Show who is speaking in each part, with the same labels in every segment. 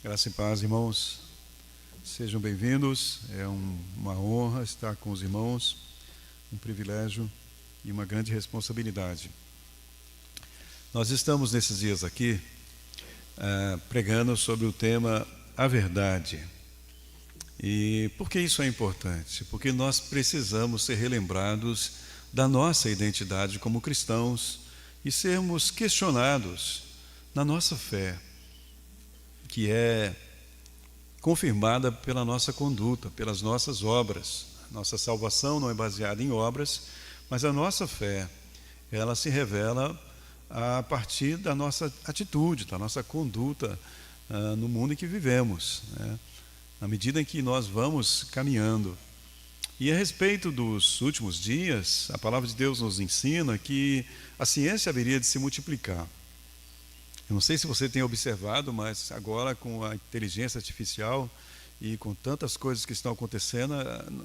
Speaker 1: Graça e paz, irmãos. Sejam bem-vindos. É uma honra estar com os irmãos, um privilégio e uma grande responsabilidade. Nós estamos nesses dias aqui pregando sobre o tema A Verdade. E por que isso é importante? Porque nós precisamos ser relembrados da nossa identidade como cristãos e sermos questionados na nossa fé, que é confirmada pela nossa conduta, pelas nossas obras. Nossa salvação não é baseada em obras, mas a nossa fé, ela se revela a partir da nossa atitude, da nossa conduta no mundo em que vivemos, né? Na medida em que nós vamos caminhando. E a respeito dos últimos dias, a palavra de Deus nos ensina que a ciência haveria de se multiplicar. Eu não sei se você tem observado, mas agora com a inteligência artificial e com tantas coisas que estão acontecendo,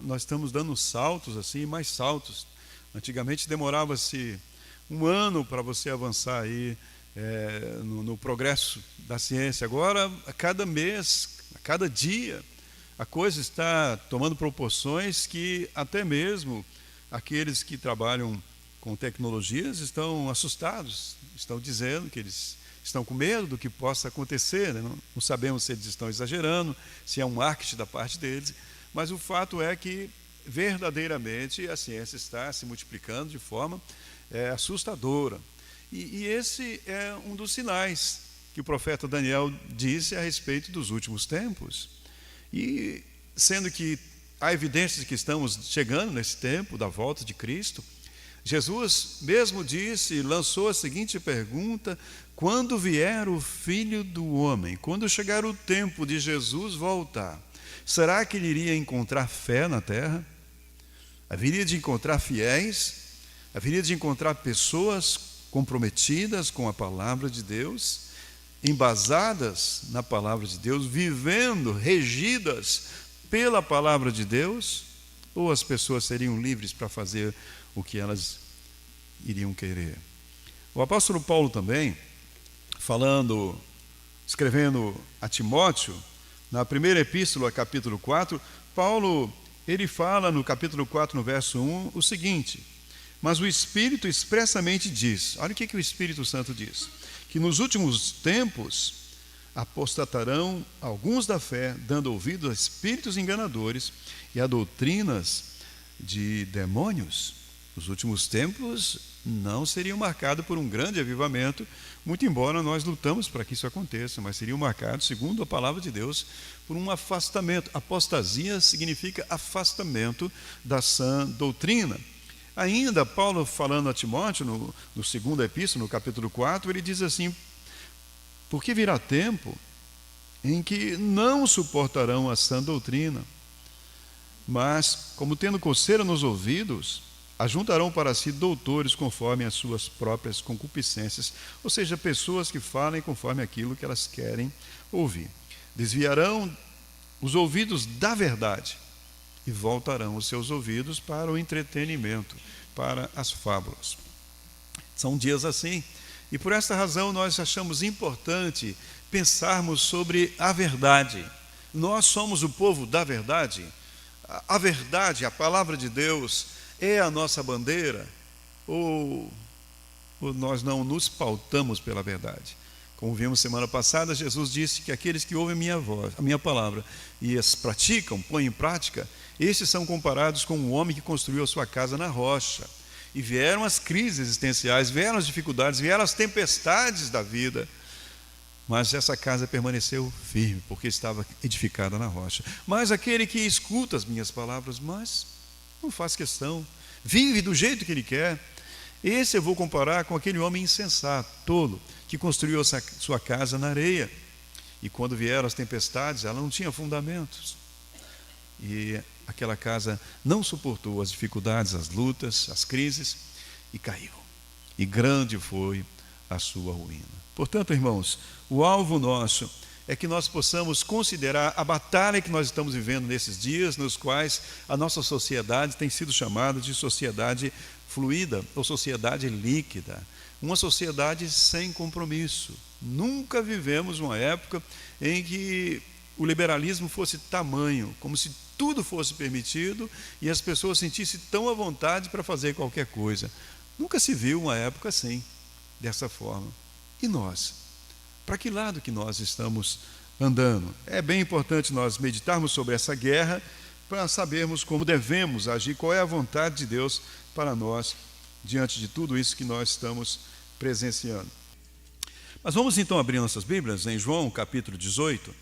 Speaker 1: nós estamos dando saltos assim, mais saltos. Antigamente demorava-se um ano para você avançar aí no progresso da ciência. Agora, a cada mês, a cada dia, a coisa está tomando proporções que até mesmo aqueles que trabalham com tecnologias estão assustados, estão dizendo que eles estão com medo do que possa acontecer, né? Não sabemos se eles estão exagerando, se é um marketing da parte deles, mas o fato é que verdadeiramente a ciência está se multiplicando de forma assustadora. E esse é um dos sinais que o profeta Daniel disse a respeito dos últimos tempos. E sendo que há evidências de que estamos chegando nesse tempo da volta de Cristo, Jesus mesmo disse, lançou a seguinte pergunta: quando vier o Filho do Homem, quando chegar o tempo de Jesus voltar, será que ele iria encontrar fé na terra? Haveria de encontrar fiéis? Haveria de encontrar pessoas comprometidas com a palavra de Deus, embasadas na palavra de Deus, vivendo, regidas pela palavra de Deus? Ou as pessoas seriam livres para fazer o que elas iriam querer? O apóstolo Paulo também, escrevendo a Timóteo, na primeira epístola, capítulo 4, Paulo, ele fala no capítulo 4, no verso 1, o seguinte: mas o Espírito expressamente diz, olha o que o Espírito Santo diz, que nos últimos tempos apostatarão alguns da fé, dando ouvido a espíritos enganadores e a doutrinas de demônios. Os últimos tempos não seriam marcados por um grande avivamento, muito embora nós lutamos para que isso aconteça, mas seriam marcados, segundo a palavra de Deus, por um afastamento. Apostasia significa afastamento da sã doutrina. Ainda, Paulo falando a Timóteo, no segundo epístola, no capítulo 4, ele diz assim: porque virá tempo em que não suportarão a sã doutrina, mas, como tendo coceira nos ouvidos, ajuntarão para si doutores conforme as suas próprias concupiscências, ou seja, pessoas que falem conforme aquilo que elas querem ouvir. Desviarão os ouvidos da verdade e voltarão os seus ouvidos para o entretenimento, para as fábulas. São dias assim, e por esta razão nós achamos importante pensarmos sobre a verdade. Nós somos o povo da verdade. A verdade, a palavra de Deus, é a nossa bandeira, ou nós não nos pautamos pela verdade? Como vimos semana passada, Jesus disse que aqueles que ouvem a minha palavra e as praticam, põem em prática, estes são comparados com um homem que construiu a sua casa na rocha. E vieram as crises existenciais, vieram as dificuldades, vieram as tempestades da vida, mas essa casa permaneceu firme, porque estava edificada na rocha. Mas aquele que escuta as minhas palavras, mas não faz questão, vive do jeito que ele quer, esse eu vou comparar com aquele homem insensato, tolo, que construiu a sua casa na areia. E quando vieram as tempestades, ela não tinha fundamentos. E aquela casa não suportou as dificuldades, as lutas, as crises, e caiu. E grande foi a sua ruína. Portanto, irmãos, o alvo nosso é que nós possamos considerar a batalha que nós estamos vivendo nesses dias, nos quais a nossa sociedade tem sido chamada de sociedade fluida ou sociedade líquida, uma sociedade sem compromisso, Nunca vivemos uma época em que o liberalismo fosse tamanho, como se tudo fosse permitido e as pessoas sentissem tão à vontade para fazer qualquer coisa. Nunca se viu uma época assim, dessa forma. E nós? Para que lado que nós estamos andando? É bem importante nós meditarmos sobre essa guerra para sabermos como devemos agir, qual é a vontade de Deus para nós diante de tudo isso que nós estamos presenciando. Mas vamos então abrir nossas Bíblias em João capítulo 18.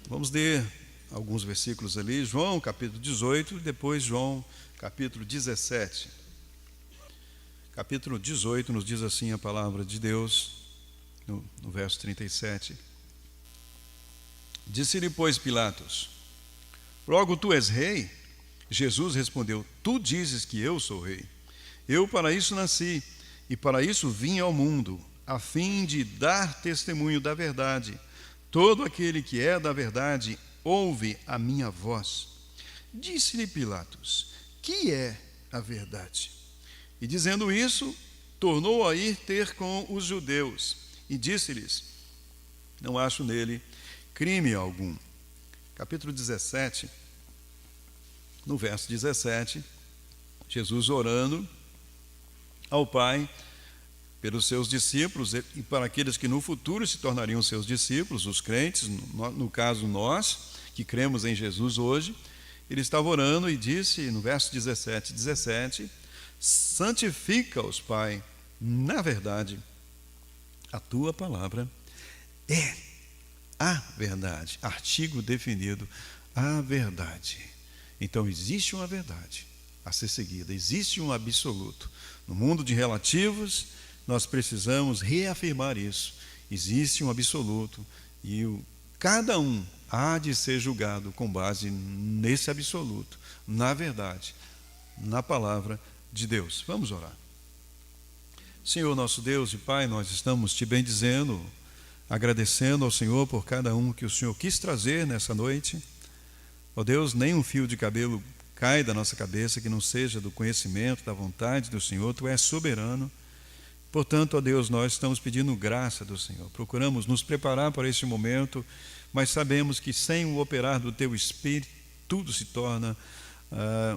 Speaker 1: Vamos ler alguns versículos ali, João capítulo 18 e depois João capítulo 17. Capítulo 18 nos diz assim a palavra de Deus, no verso 37. Disse-lhe, pois, Pilatos: logo tu és rei? Jesus respondeu: tu dizes que eu sou rei. Eu para isso nasci e para isso vim ao mundo, a fim de dar testemunho da verdade. Todo aquele que é da verdade ouve a minha voz. Disse-lhe Pilatos: que é a verdade? E dizendo isso, tornou a ir ter com os judeus e disse-lhes: não acho nele crime algum. Capítulo 17, no verso 17, Jesus orando ao Pai pelos seus discípulos e para aqueles que no futuro se tornariam seus discípulos, os crentes, no caso nós, que cremos em Jesus hoje. Ele estava orando e disse no verso 17, santifica-os, Pai, na verdade, a tua palavra é a verdade. Artigo definido, a verdade. Então existe uma verdade a ser seguida, existe um absoluto. No mundo de relativos, nós precisamos reafirmar isso. Existe um absoluto e cada um há de ser julgado com base nesse absoluto, na verdade, na palavra de Deus. Vamos orar. Senhor, nosso Deus e Pai, nós estamos te bendizendo, agradecendo ao Senhor por cada um que o Senhor quis trazer nessa noite. Ó Deus, nem um fio de cabelo cai da nossa cabeça que não seja do conhecimento, da vontade do Senhor. Tu és soberano. Portanto, ó Deus, nós estamos pedindo graça do Senhor. Procuramos nos preparar para esse momento, mas sabemos que sem o operar do Teu Espírito, tudo se torna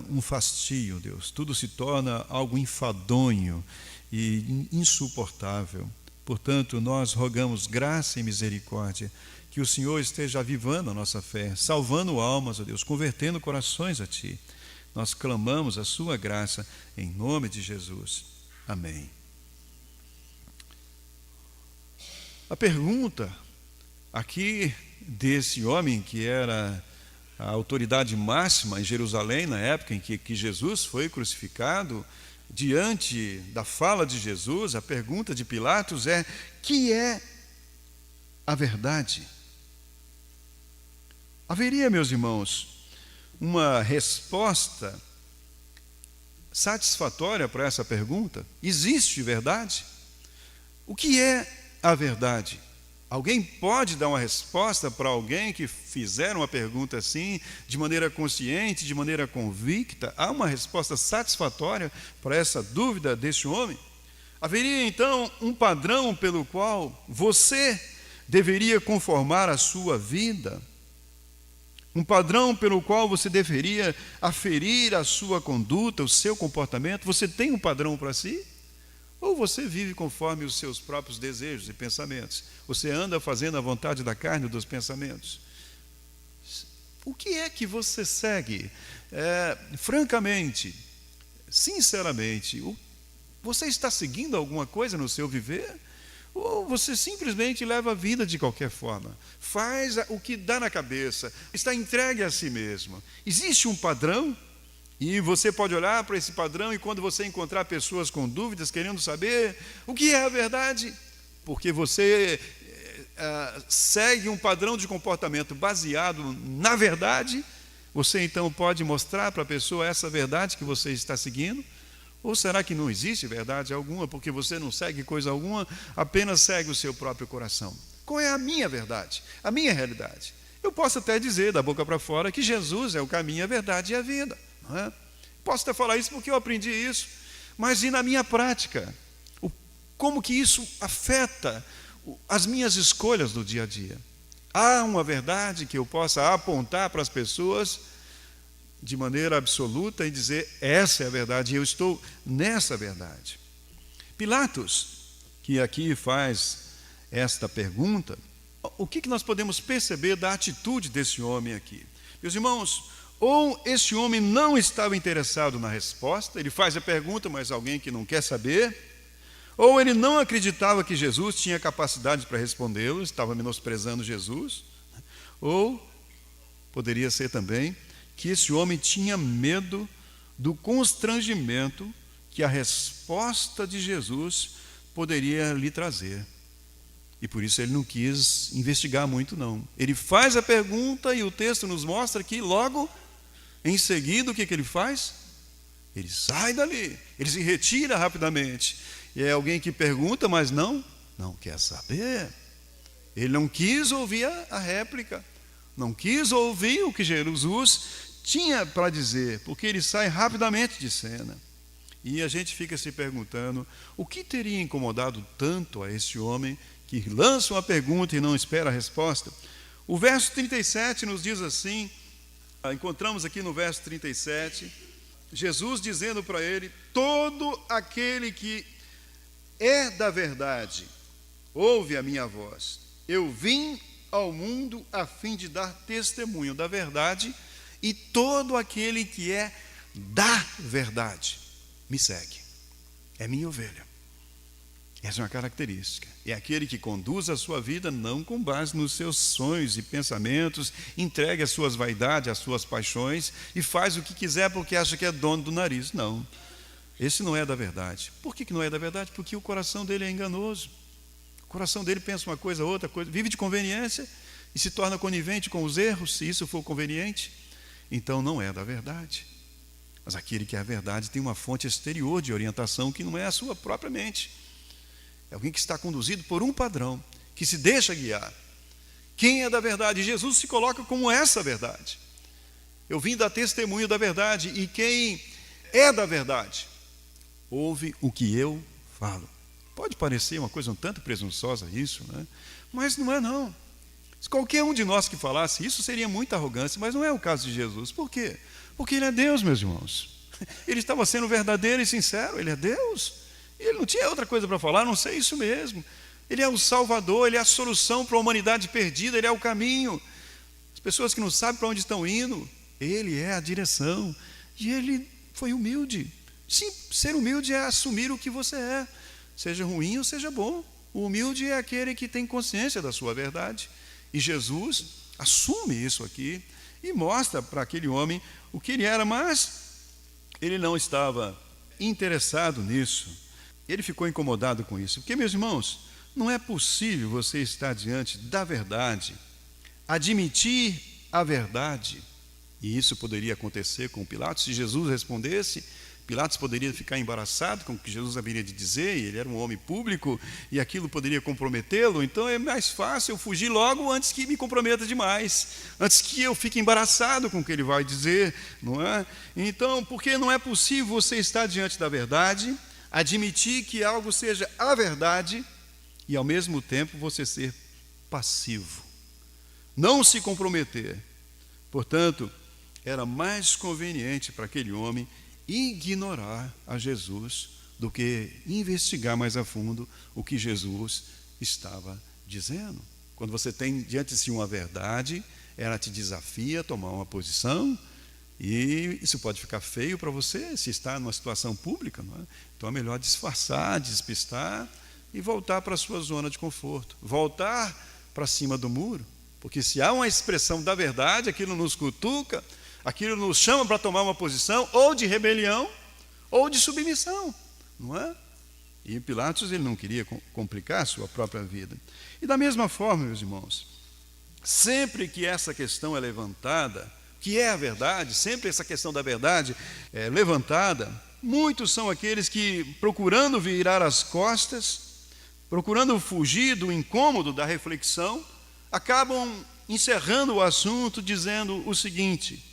Speaker 1: um fastio, Deus. Tudo se torna algo enfadonho e insuportável. Portanto, nós rogamos graça e misericórdia, que o Senhor esteja avivando a nossa fé, salvando almas, ó Deus, convertendo corações a Ti. Nós clamamos a Sua graça em nome de Jesus. Amém. A pergunta aqui desse homem que era a autoridade máxima em Jerusalém na época em que Jesus foi crucificado, diante da fala de Jesus, a pergunta de Pilatos é: que é a verdade? Haveria, meus irmãos, uma resposta satisfatória para essa pergunta? Existe verdade? O que é a verdade? Alguém pode dar uma resposta para alguém que fizer uma pergunta assim, de maneira consciente, de maneira convicta? Há uma resposta satisfatória para essa dúvida desse homem? Haveria então um padrão pelo qual você deveria conformar a sua vida? Um padrão pelo qual você deveria aferir a sua conduta, o seu comportamento? Você tem um padrão para si? Ou você vive conforme os seus próprios desejos e pensamentos? Você anda fazendo a vontade da carne e dos pensamentos? O que é que você segue? Francamente, sinceramente, você está seguindo alguma coisa no seu viver? Ou você simplesmente leva a vida de qualquer forma? Faz o que dá na cabeça, está entregue a si mesmo. Existe um padrão? E você pode olhar para esse padrão e quando você encontrar pessoas com dúvidas, querendo saber o que é a verdade, porque você segue um padrão de comportamento baseado na verdade, você então pode mostrar para a pessoa essa verdade que você está seguindo? Ou será que não existe verdade alguma, porque você não segue coisa alguma, apenas segue o seu próprio coração? Qual é a minha verdade, a minha realidade? Eu posso até dizer da boca para fora que Jesus é o caminho, a verdade e a vida. Não é? Posso até falar isso porque eu aprendi isso, mas e na minha prática? Como que isso afeta as minhas escolhas do dia a dia. Há uma verdade que eu possa apontar para as pessoas de maneira absoluta e dizer, essa é a verdade, e eu estou nessa verdade. Pilatos, que aqui faz esta pergunta, o que nós podemos perceber da atitude desse homem aqui? Meus irmãos, ou esse homem não estava interessado na resposta, ele faz a pergunta, mas alguém que não quer saber, ou ele não acreditava que Jesus tinha capacidade para respondê-lo, estava menosprezando Jesus, ou poderia ser também que esse homem tinha medo do constrangimento que a resposta de Jesus poderia lhe trazer. E por isso ele não quis investigar muito, não. Ele faz a pergunta e o texto nos mostra que logo em seguida o que ele faz? Ele sai dali, ele se retira rapidamente. E é alguém que pergunta, mas não quer saber. Ele não quis ouvir a réplica, não quis ouvir o que Jesus tinha para dizer, porque ele sai rapidamente de cena. E a gente fica se perguntando, o que teria incomodado tanto a esse homem que lança uma pergunta e não espera a resposta? O verso 37 nos diz assim, encontramos aqui no verso 37, Jesus dizendo para ele, todo aquele que é da verdade, ouve a minha voz. Eu vim ao mundo a fim de dar testemunho da verdade, e todo aquele que é da verdade me segue. É minha ovelha. Essa é uma característica. É aquele que conduz a sua vida não com base nos seus sonhos e pensamentos, entregue as suas vaidades, as suas paixões e faz o que quiser porque acha que é dono do nariz. Não. Esse não é da verdade. Por que não é da verdade? Porque o coração dele é enganoso. O coração dele pensa uma coisa, outra coisa, vive de conveniência e se torna conivente com os erros, se isso for conveniente. Então não é da verdade. Mas aquele que é a verdade tem uma fonte exterior de orientação que não é a sua própria mente. É alguém que está conduzido por um padrão, que se deixa guiar. Quem é da verdade? Jesus se coloca como essa verdade. Eu vim dar testemunho da verdade, e quem é da verdade ouve o que eu falo. Pode parecer uma coisa um tanto presunçosa isso, né? Mas não é não. Se qualquer um de nós que falasse isso, seria muita arrogância, mas não é o caso de Jesus. Por quê? Porque Ele é Deus, meus irmãos. Ele estava sendo verdadeiro e sincero, Ele é Deus. E Ele não tinha outra coisa para falar, a não ser isso mesmo. Ele é o Salvador, Ele é a solução para a humanidade perdida, Ele é o caminho. As pessoas que não sabem para onde estão indo, Ele é a direção. E Ele foi humilde. Sim, ser humilde é assumir o que você é, seja ruim ou seja bom. O humilde é aquele que tem consciência da sua verdade. E Jesus assume isso aqui e mostra para aquele homem o que ele era, mas ele não estava interessado nisso. Ele ficou incomodado com isso. Porque, meus irmãos, não é possível você estar diante da verdade, admitir a verdade. E isso poderia acontecer com Pilatos. Se Jesus respondesse, Pilatos poderia ficar embaraçado com o que Jesus haveria de dizer, e ele era um homem público, e aquilo poderia comprometê-lo. Então é mais fácil eu fugir logo antes que me comprometa demais, antes que eu fique embaraçado com o que ele vai dizer, não é? Então, porque não é possível você estar diante da verdade, admitir que algo seja a verdade, e ao mesmo tempo você ser passivo, não se comprometer. Portanto, era mais conveniente para aquele homem ignorar a Jesus do que investigar mais a fundo o que Jesus estava dizendo. Quando você tem diante de si uma verdade, ela te desafia a tomar uma posição, e isso pode ficar feio para você se está numa situação pública, não é? Então é melhor disfarçar, despistar e voltar para a sua zona de conforto, voltar para cima do muro, porque se há uma expressão da verdade, aquilo nos cutuca, aquilo nos chama para tomar uma posição ou de rebelião ou de submissão, não é? E Pilatos, ele não queria complicar a sua própria vida. E da mesma forma, meus irmãos, sempre que essa questão é levantada, que é a verdade, sempre essa questão da verdade é levantada, muitos são aqueles que, procurando virar as costas, procurando fugir do incômodo da reflexão, acabam encerrando o assunto dizendo o seguinte: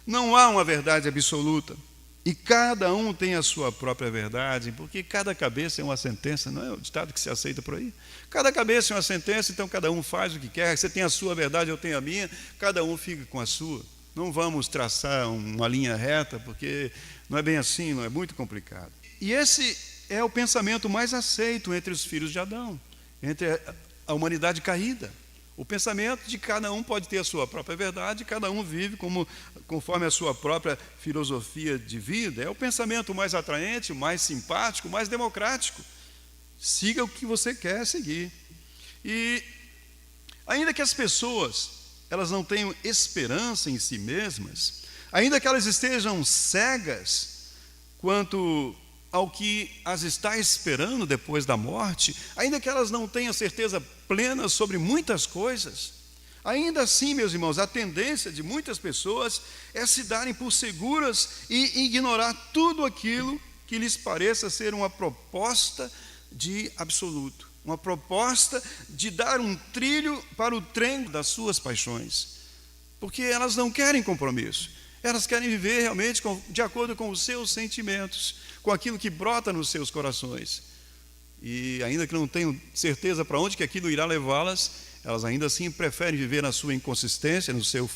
Speaker 1: não há uma verdade absoluta. E cada um tem a sua própria verdade, porque cada cabeça é uma sentença, não é o ditado que se aceita por aí? Cada cabeça é uma sentença, então cada um faz o que quer, você tem a sua verdade, eu tenho a minha, cada um fica com a sua. Não vamos traçar uma linha reta, porque não é bem assim, não é muito complicado. E esse é o pensamento mais aceito entre os filhos de Adão, entre a humanidade caída. O pensamento de cada um pode ter a sua própria verdade, cada um vive conforme a sua própria filosofia de vida. É o pensamento mais atraente, mais simpático, mais democrático. Siga o que você quer seguir. E ainda que as pessoas elas não tenham esperança em si mesmas, ainda que elas estejam cegas quanto ao que as está esperando depois da morte, ainda que elas não tenham certeza plena sobre muitas coisas, ainda assim, meus irmãos, a tendência de muitas pessoas é se darem por seguras e ignorar tudo aquilo que lhes pareça ser uma proposta de absoluto, uma proposta de dar um trilho para o trem das suas paixões, porque elas não querem compromisso. Elas querem viver realmente de acordo com os seus sentimentos, com aquilo que brota nos seus corações. E ainda que não tenham certeza para onde que aquilo irá levá-las, elas ainda assim preferem viver na sua inconsistência, no seu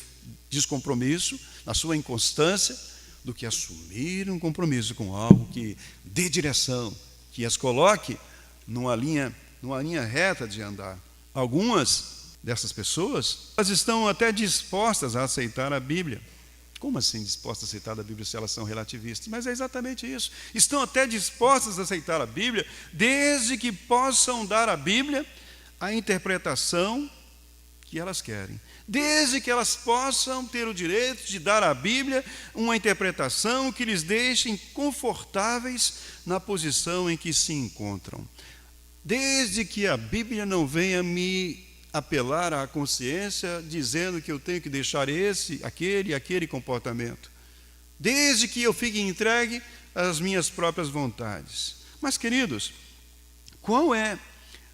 Speaker 1: descompromisso, na sua inconstância, do que assumir um compromisso com algo que dê direção, que as coloque numa linha reta de andar. Algumas dessas pessoas, elas estão até dispostas a aceitar a Bíblia. Como assim dispostas a aceitar a Bíblia se elas são relativistas? Mas é exatamente isso. Estão até dispostas a aceitar a Bíblia, desde que possam dar à Bíblia a interpretação que elas querem. Desde que elas possam ter o direito de dar à Bíblia uma interpretação que lhes deixe confortáveis na posição em que se encontram. Desde que a Bíblia não venha me apelar à consciência, dizendo que eu tenho que deixar aquele comportamento. Desde que eu fique entregue às minhas próprias vontades. Mas, queridos, qual é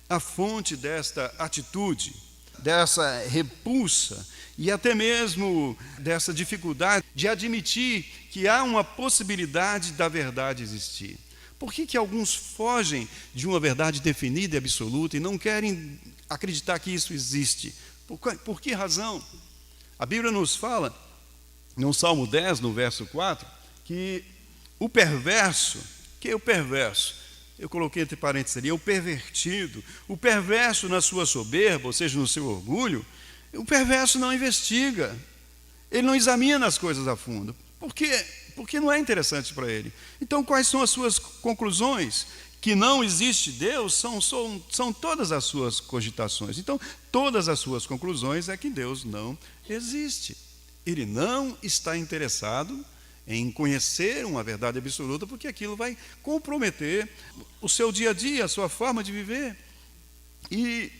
Speaker 1: a fonte desta atitude, dessa repulsa e até mesmo dessa dificuldade de admitir que há uma possibilidade da verdade existir? Por que alguns fogem de uma verdade definida e absoluta e não querem acreditar que isso existe? Por que razão? A Bíblia nos fala, no Salmo 10, no verso 4, que o perverso, que é o perverso? Eu coloquei entre parênteses ali, é o pervertido. O perverso na sua soberba, ou seja, no seu orgulho, o perverso não investiga, ele não examina as coisas a fundo. Por quê? Porque não é interessante para ele. Então, quais são as suas conclusões? Que não existe Deus são todas as suas cogitações. Então, todas as suas conclusões é que Deus não existe. Ele não está interessado em conhecer uma verdade absoluta, porque aquilo vai comprometer o seu dia a dia, a sua forma de viver. E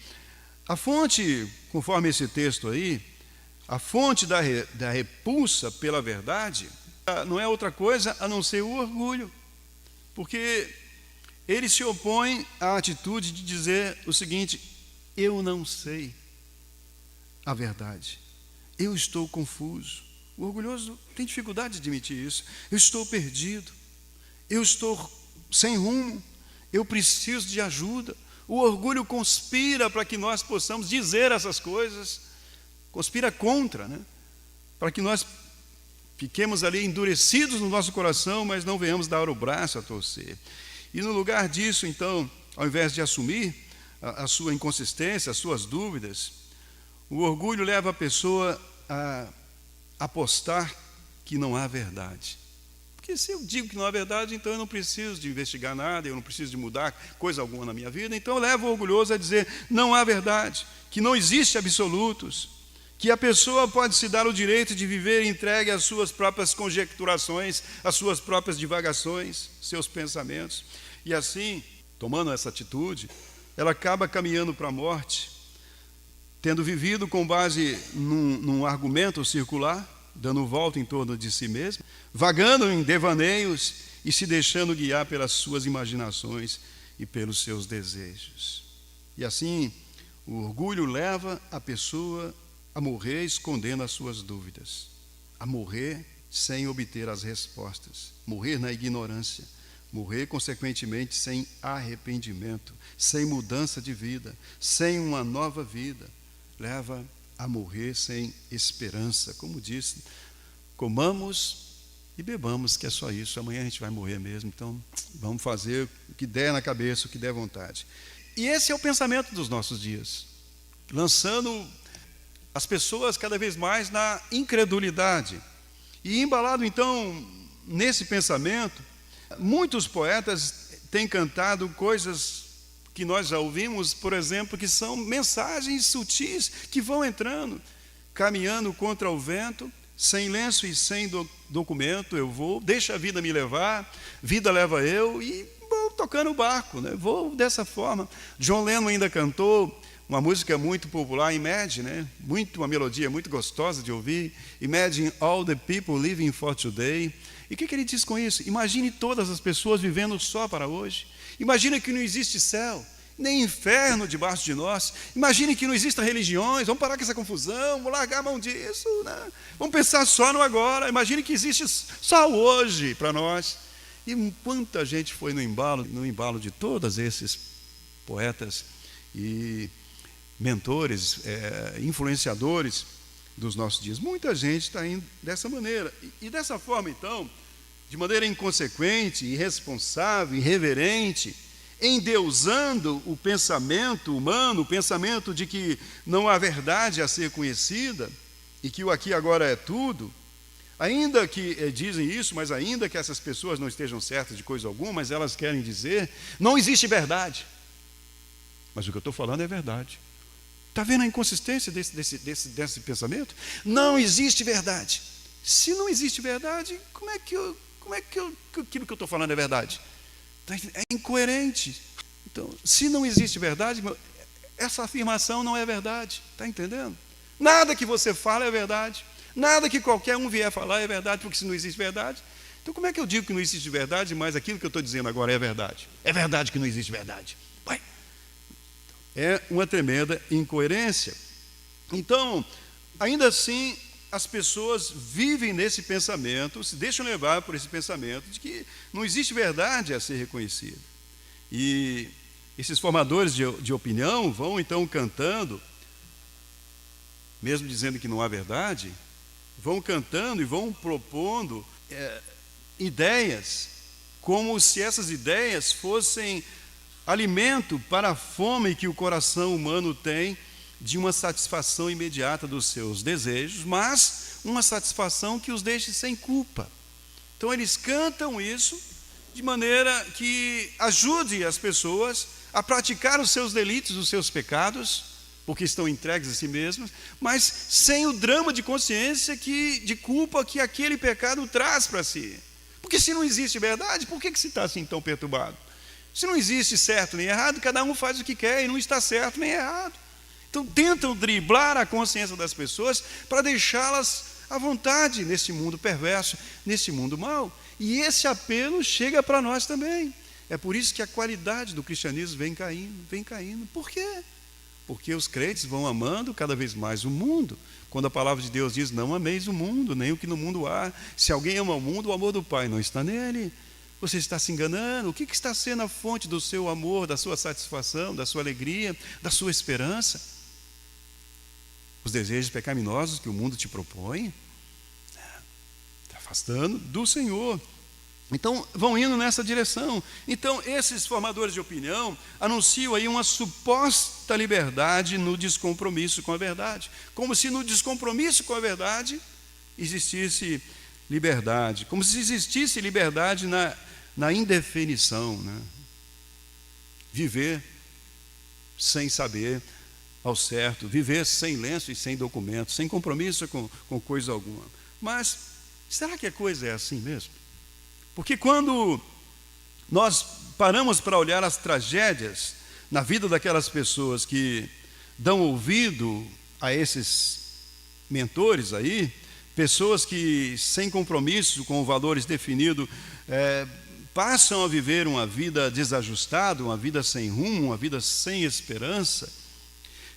Speaker 1: a fonte, conforme esse texto aí, a fonte da repulsa pela verdade não é outra coisa a não ser o orgulho, porque ele se opõe à atitude de dizer o seguinte: eu não sei a verdade, eu estou confuso. O orgulhoso tem dificuldade de admitir isso. Eu estou perdido, eu estou sem rumo, eu preciso de ajuda. O orgulho conspira para que nós possamos dizer essas coisas, conspira contra, para que nós fiquemos ali endurecidos no nosso coração, mas não venhamos dar o braço a torcer. E no lugar disso, então, ao invés de assumir a sua inconsistência, as suas dúvidas, o orgulho leva a pessoa a apostar que não há verdade. Porque se eu digo que não há verdade, então eu não preciso de investigar nada, eu não preciso de mudar coisa alguma na minha vida. Então eu levo o orgulhoso a dizer: não há verdade, que não existe absolutos, que a pessoa pode se dar o direito de viver entregue às suas próprias conjecturações, às suas próprias divagações, seus pensamentos. E assim, tomando essa atitude, ela acaba caminhando para a morte, tendo vivido com base num argumento circular, dando volta em torno de si mesma, vagando em devaneios e se deixando guiar pelas suas imaginações e pelos seus desejos. E assim, o orgulho leva a pessoa a morrer escondendo as suas dúvidas, a morrer sem obter as respostas, morrer na ignorância, morrer, consequentemente, sem arrependimento, sem mudança de vida, sem uma nova vida, leva a morrer sem esperança. Como disse, comamos e bebamos, que é só isso. Amanhã a gente vai morrer mesmo, então vamos fazer o que der na cabeça, o que der vontade. E esse é o pensamento dos nossos dias, lançando as pessoas cada vez mais na incredulidade. E embalado, então, nesse pensamento, muitos poetas têm cantado coisas que nós já ouvimos, por exemplo, que são mensagens sutis que vão entrando, caminhando contra o vento, sem lenço e sem documento, eu vou, deixa a vida me levar, vida leva eu, e vou tocando o barco, né? Vou dessa forma. John Lennon ainda cantou uma música muito popular, Imagine, né? Uma melodia muito gostosa de ouvir, Imagine all the people living for today. E o que ele diz com isso? Imagine todas as pessoas vivendo só para hoje. Imagine que não existe céu, nem inferno debaixo de nós. Imagine que não existam religiões. Vamos parar com essa confusão, vamos largar a mão disso, né? Vamos pensar só no agora. Imagine que existe só o hoje para nós. E quanta gente foi no embalo de todos esses poetas e mentores, influenciadores dos nossos dias. Muita gente está indo dessa maneira. E dessa forma, então, de maneira inconsequente, irresponsável, irreverente, endeusando o pensamento humano, o pensamento de que não há verdade a ser conhecida e que o aqui e agora é tudo, ainda que dizem isso, mas ainda que essas pessoas não estejam certas de coisa alguma, mas elas querem dizer, não existe verdade. Mas o que eu estou falando é verdade. Está vendo a inconsistência desse pensamento? Não existe verdade. Se não existe verdade, como é que aquilo que eu estou falando é verdade? É incoerente. Então, se não existe verdade, essa afirmação não é verdade. Está entendendo? Nada que você fala é verdade. Nada que qualquer um vier falar é verdade, porque se não existe verdade, então como é que eu digo que não existe verdade, mas aquilo que eu estou dizendo agora é verdade? É verdade que não existe verdade. É uma tremenda incoerência. Então, ainda assim, as pessoas vivem nesse pensamento, se deixam levar por esse pensamento de que não existe verdade a ser reconhecida. E esses formadores de opinião vão então cantando, mesmo dizendo que não há verdade, vão cantando e vão propondo ideias, como se essas ideias fossem alimento para a fome que o coração humano tem de uma satisfação imediata dos seus desejos, mas uma satisfação que os deixe sem culpa. Então eles cantam isso de maneira que ajude as pessoas a praticar os seus delitos, os seus pecados, porque estão entregues a si mesmos, mas sem o drama de consciência, de culpa que aquele pecado traz para si. Porque se não existe verdade, por que se está assim tão perturbado? Se não existe certo nem errado, cada um faz o que quer e não está certo nem errado. Então tentam driblar a consciência das pessoas para deixá-las à vontade nesse mundo perverso, nesse mundo mau. E esse apelo chega para nós também. É por isso que a qualidade do cristianismo vem caindo. Por quê? Porque os crentes vão amando cada vez mais o mundo. Quando a palavra de Deus diz, não ameis o mundo, nem o que no mundo há. Se alguém ama o mundo, o amor do Pai não está nele. Você está se enganando. O que está sendo a fonte do seu amor, da sua satisfação, da sua alegria, da sua esperança? Os desejos pecaminosos que o mundo te propõe, está afastando do Senhor. Então, vão indo nessa direção. Então, esses formadores de opinião anunciam aí uma suposta liberdade no descompromisso com a verdade. Como se no descompromisso com a verdade existisse liberdade. Como se existisse liberdade na indefinição, né? Viver sem saber ao certo, viver sem lenço e sem documento, sem compromisso com coisa alguma. Mas, será que a coisa é assim mesmo? Porque quando nós paramos para olhar as tragédias na vida daquelas pessoas que dão ouvido a esses mentores aí, pessoas que sem compromisso com valores definidos passam a viver uma vida desajustada, uma vida sem rumo, uma vida sem esperança,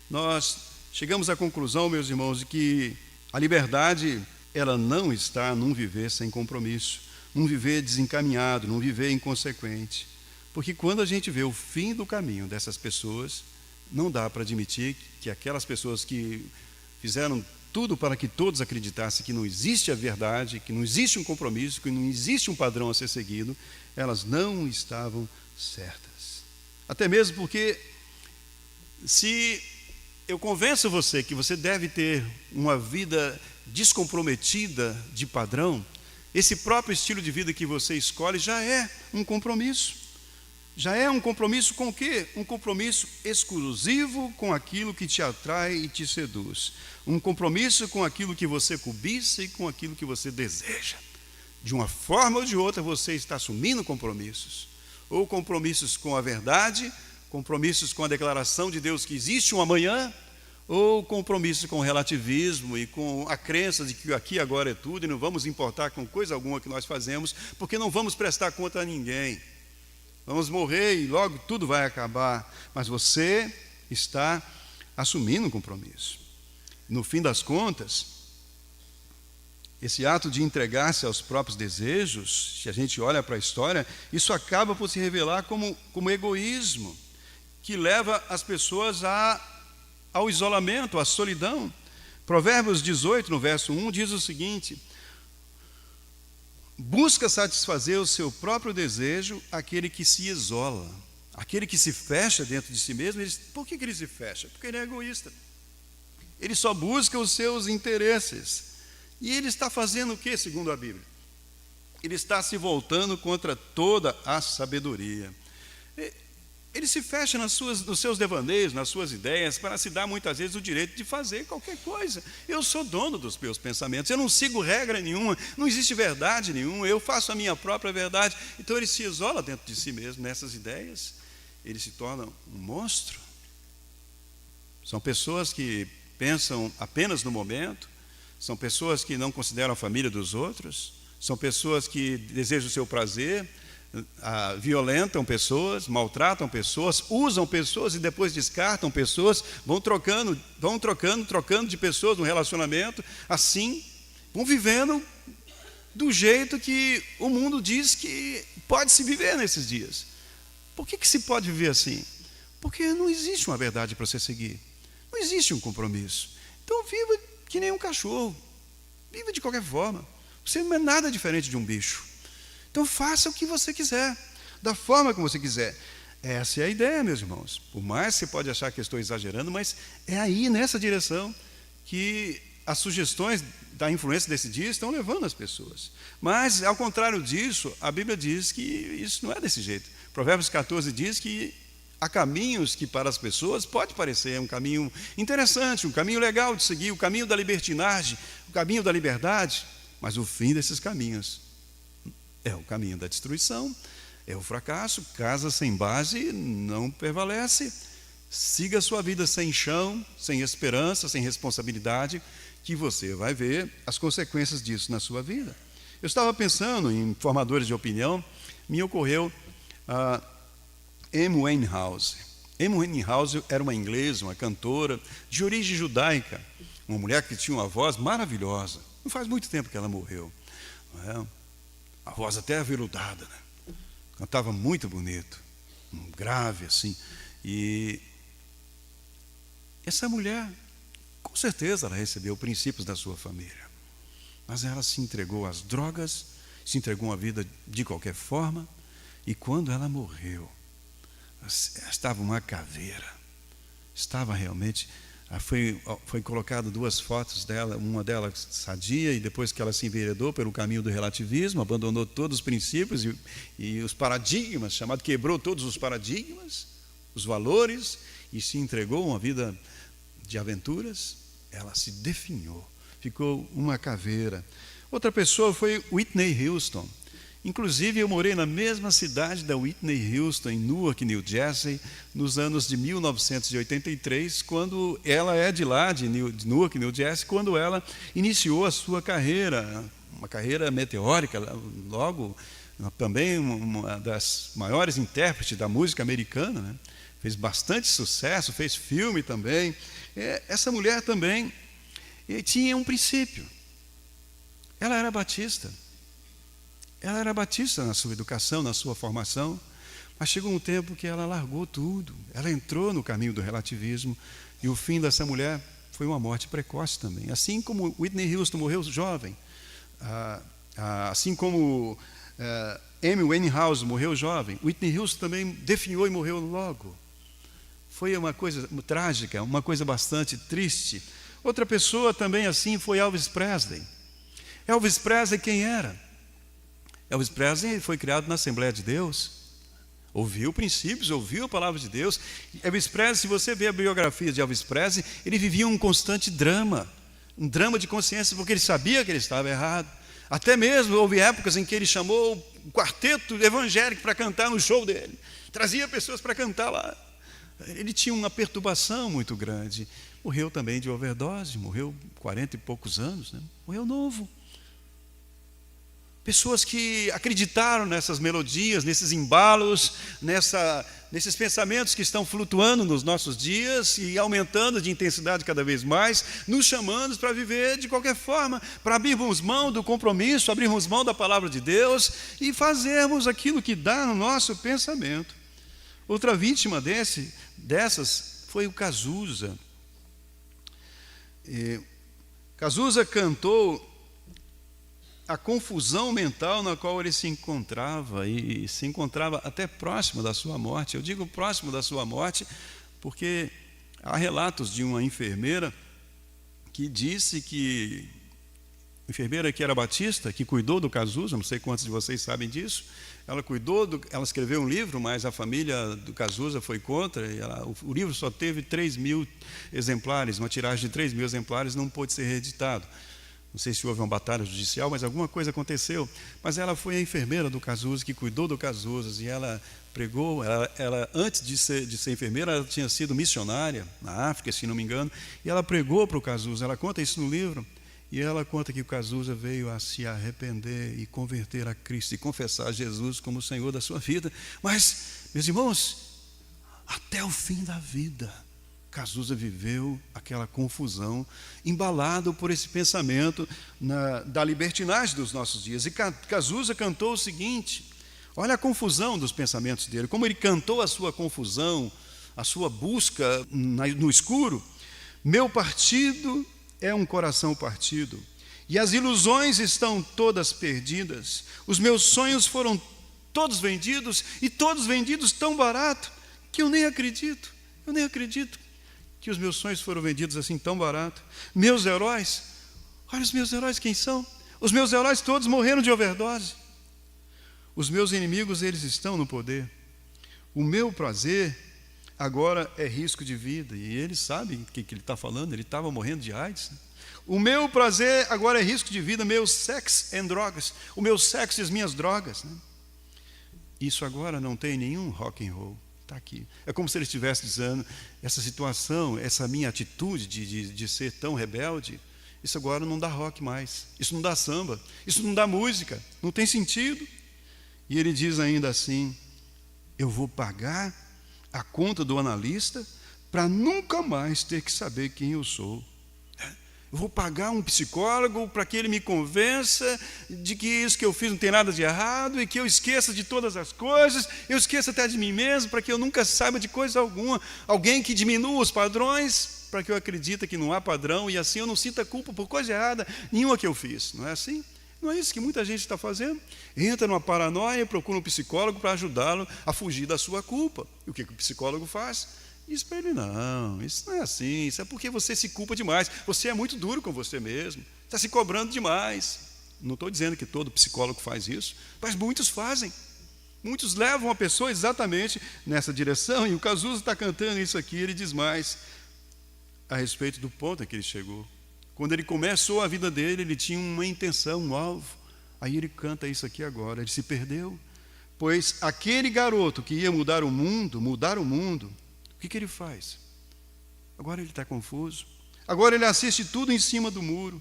Speaker 1: nós chegamos à conclusão, meus irmãos, de que a liberdade ela não está num viver sem compromisso, num viver desencaminhado, num viver inconsequente. Porque quando a gente vê o fim do caminho dessas pessoas, não dá para admitir que aquelas pessoas que fizeram tudo para que todos acreditassem que não existe a verdade, que não existe um compromisso, que não existe um padrão a ser seguido, elas não estavam certas. Até mesmo porque, se eu convenço você que você deve ter uma vida descomprometida de padrão, esse próprio estilo de vida que você escolhe já é um compromisso. Já é um compromisso com o quê? Um compromisso exclusivo com aquilo que te atrai e te seduz. Um compromisso com aquilo que você cobiça e com aquilo que você deseja. De uma forma ou de outra, você está assumindo compromissos. Ou compromissos com a verdade, compromissos com a declaração de Deus que existe um amanhã, ou compromisso com o relativismo e com a crença de que aqui agora é tudo e não vamos importar com coisa alguma que nós fazemos, porque não vamos prestar conta a ninguém. Vamos morrer e logo tudo vai acabar. Mas você está assumindo um compromisso. No fim das contas, esse ato de entregar-se aos próprios desejos, se a gente olha para a história, isso acaba por se revelar como egoísmo, que leva as pessoas ao isolamento, à solidão. Provérbios 18, no verso 1, diz o seguinte: busca satisfazer o seu próprio desejo aquele que se isola, aquele que se fecha dentro de si mesmo. Por que ele se fecha? Porque ele é egoísta. Ele só busca os seus interesses. E ele está fazendo o que, segundo a Bíblia? Ele está se voltando contra toda a sabedoria. Ele se fecha nos seus devaneios, nas suas ideias, para se dar muitas vezes o direito de fazer qualquer coisa. Eu sou dono dos meus pensamentos, eu não sigo regra nenhuma, não existe verdade nenhuma, eu faço a minha própria verdade. Então ele se isola dentro de si mesmo nessas ideias, ele se torna um monstro. São pessoas que pensam apenas no momento, são pessoas que não consideram a família dos outros, são pessoas que desejam o seu prazer, violentam pessoas, maltratam pessoas, usam pessoas e depois descartam pessoas, vão trocando de pessoas no relacionamento, assim, vão vivendo do jeito que o mundo diz que pode se viver nesses dias. Por que se pode viver assim? Porque não existe uma verdade para você seguir, não existe um compromisso. Então viva que nem um cachorro, viva de qualquer forma, você não é nada diferente de um bicho. Então faça o que você quiser, da forma como você quiser. Essa é a ideia, meus irmãos. Por mais que você pode achar que eu estou exagerando, mas é aí, nessa direção, que as sugestões da influência desse dia estão levando as pessoas. Mas, ao contrário disso, a Bíblia diz que isso não é desse jeito. Provérbios 14 diz que há caminhos que para as pessoas pode parecer um caminho interessante, um caminho legal de seguir, o caminho da libertinagem, o caminho da liberdade, mas o fim desses caminhos é o caminho da destruição, é o fracasso. Casa sem base não prevalece. Siga a sua vida sem chão, sem esperança, sem responsabilidade, que você vai ver as consequências disso na sua vida. Eu estava pensando em formadores de opinião, me ocorreu Amy Winehouse. Amy Winehouse era uma inglesa, uma cantora de origem judaica, uma mulher que tinha uma voz maravilhosa. Não faz muito tempo que ela morreu, não é? A voz até aveludada, né? Cantava muito bonito, grave assim. E essa mulher, com certeza, ela recebeu princípios da sua família, mas ela se entregou às drogas, se entregou à vida de qualquer forma, e quando ela morreu, estava uma caveira, estava realmente... Foi colocado duas fotos dela, uma delas sadia, e depois que ela se enveredou pelo caminho do relativismo, abandonou todos os princípios e os paradigmas, quebrou todos os paradigmas, os valores, e se entregou a uma vida de aventuras. Ela se definhou, ficou uma caveira. Outra pessoa foi Whitney Houston. Inclusive, eu morei na mesma cidade da Whitney Houston, em Newark, New Jersey, nos anos de 1983, quando ela é de lá, de Newark, New Jersey, quando ela iniciou a sua carreira, uma carreira meteórica, logo também uma das maiores intérpretes da música americana, né? Fez bastante sucesso, fez filme também. Essa mulher também tinha um princípio. Ela era batista. Ela era batista na sua educação, na sua formação, mas chegou um tempo que ela largou tudo. Ela entrou no caminho do relativismo e o fim dessa mulher foi uma morte precoce também. Assim como Whitney Houston morreu jovem, assim como Amy Winehouse morreu jovem, Whitney Houston também definhou e morreu logo. Foi uma coisa trágica, uma coisa bastante triste. Outra pessoa também assim foi Elvis Presley. Elvis Presley quem era? Elvis Presley foi criado na Assembleia de Deus, ouviu princípios, ouviu a palavra de Deus. Elvis Presley, se você ver a biografia de Elvis Presley, ele vivia um constante drama, um drama de consciência, porque ele sabia que ele estava errado. Até mesmo houve épocas em que ele chamou o quarteto evangélico para cantar no show dele, trazia pessoas para cantar lá. Ele tinha uma perturbação muito grande. Morreu também de overdose, morreu 40 e poucos anos, né? Morreu novo. Pessoas que acreditaram nessas melodias, nesses embalos, nesses pensamentos que estão flutuando nos nossos dias e aumentando de intensidade cada vez mais, nos chamando para viver de qualquer forma, para abrirmos mão do compromisso, abrirmos mão da palavra de Deus e fazermos aquilo que dá no nosso pensamento. Outra vítima dessas foi o Cazuza. Cazuza cantou a confusão mental na qual ele se encontrava, e se encontrava até próximo da sua morte. Eu digo próximo da sua morte porque há relatos de uma enfermeira que disse que, enfermeira que era batista, que cuidou do Cazuza, não sei quantos de vocês sabem disso, ela escreveu um livro, mas a família do Cazuza foi contra, e o livro só teve 3.000 exemplares, uma tiragem de 3.000 exemplares, não pôde ser reeditado. Não sei se houve uma batalha judicial, mas alguma coisa aconteceu. Mas ela foi a enfermeira do Cazuza, que cuidou do Cazuza, e ela pregou. Ela antes de ser enfermeira, ela tinha sido missionária na África, se não me engano, e ela pregou para o Cazuza. Ela conta isso no livro, e ela conta que o Cazuza veio a se arrepender e converter a Cristo e confessar Jesus como o Senhor da sua vida. Mas, meus irmãos, até o fim da vida, Cazuza viveu aquela confusão, embalado por esse pensamento da libertinagem dos nossos dias. E Cazuza cantou o seguinte: olha a confusão dos pensamentos dele, como ele cantou a sua confusão, a sua busca no escuro. Meu partido é um coração partido, e as ilusões estão todas perdidas. Os meus sonhos foram todos vendidos, e todos vendidos tão barato, que eu nem acredito que os meus sonhos foram vendidos assim tão barato. Meus heróis, olha os meus heróis quem são? Os meus heróis todos morreram de overdose. Os meus inimigos, eles estão no poder. O meu prazer agora é risco de vida. E eles sabem o que ele está falando, ele estava morrendo de AIDS. O meu prazer agora é risco de vida, meu sexo and drogas. O meu sexo e as minhas drogas, né? Isso agora não tem nenhum rock and roll. Está aqui. É como se ele estivesse dizendo, essa situação, essa minha atitude de ser tão rebelde, isso agora não dá rock mais, isso não dá samba, isso não dá música, não tem sentido. E ele diz ainda assim: eu vou pagar a conta do analista para nunca mais ter que saber quem eu sou. Eu vou pagar um psicólogo para que ele me convença de que isso que eu fiz não tem nada de errado e que eu esqueça de todas as coisas, eu esqueça até de mim mesmo, para que eu nunca saiba de coisa alguma. Alguém que diminua os padrões para que eu acredite que não há padrão e assim eu não sinta culpa por coisa errada nenhuma que eu fiz. Não é assim? Não é isso que muita gente está fazendo? Entra numa paranoia e procura um psicólogo para ajudá-lo a fugir da sua culpa. E o que o psicólogo faz? Diz para ele: não, isso não é assim, isso é porque você se culpa demais, você é muito duro com você mesmo, está se cobrando demais. Não estou dizendo que todo psicólogo faz isso, mas muitos fazem. Muitos levam a pessoa exatamente nessa direção, e o Cazuza está cantando isso aqui. Ele diz mais a respeito do ponto em que ele chegou. Quando ele começou a vida dele, ele tinha uma intenção, um alvo. Aí ele canta isso aqui agora, ele se perdeu. Pois aquele garoto que ia mudar o mundo, o que ele faz? Agora ele está confuso. Agora ele assiste tudo em cima do muro.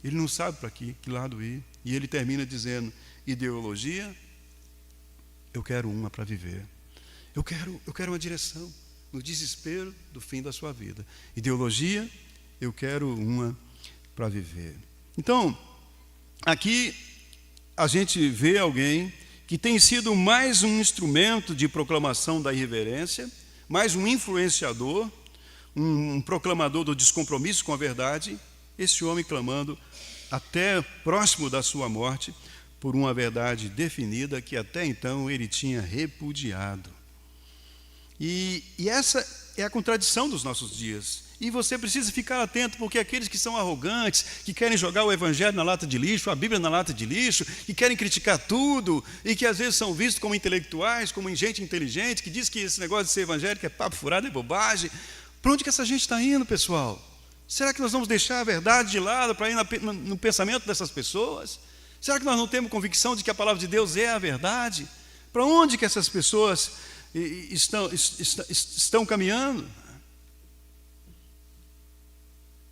Speaker 1: Ele não sabe para que lado ir. E ele termina dizendo: ideologia, eu quero uma para viver. Eu quero uma direção no desespero do fim da sua vida. Ideologia, eu quero uma para viver. Então, Aqui a gente vê alguém que tem sido mais um instrumento de proclamação da irreverência, mais um influenciador, um proclamador do descompromisso com a verdade, esse homem clamando até próximo da sua morte por uma verdade definida que até então ele tinha repudiado. E essa é a contradição dos nossos dias. E você precisa ficar atento, porque aqueles que são arrogantes, que querem jogar o evangelho na lata de lixo, a Bíblia na lata de lixo, que querem criticar tudo, e que às vezes são vistos como intelectuais, como gente inteligente, que diz que esse negócio de ser evangélico é papo furado, é bobagem. Para onde que essa gente está indo, pessoal? Será que nós vamos deixar a verdade de lado para ir no pensamento dessas pessoas? Será que nós não temos convicção de que a palavra de Deus é a verdade? Para onde que essas pessoas estão caminhando?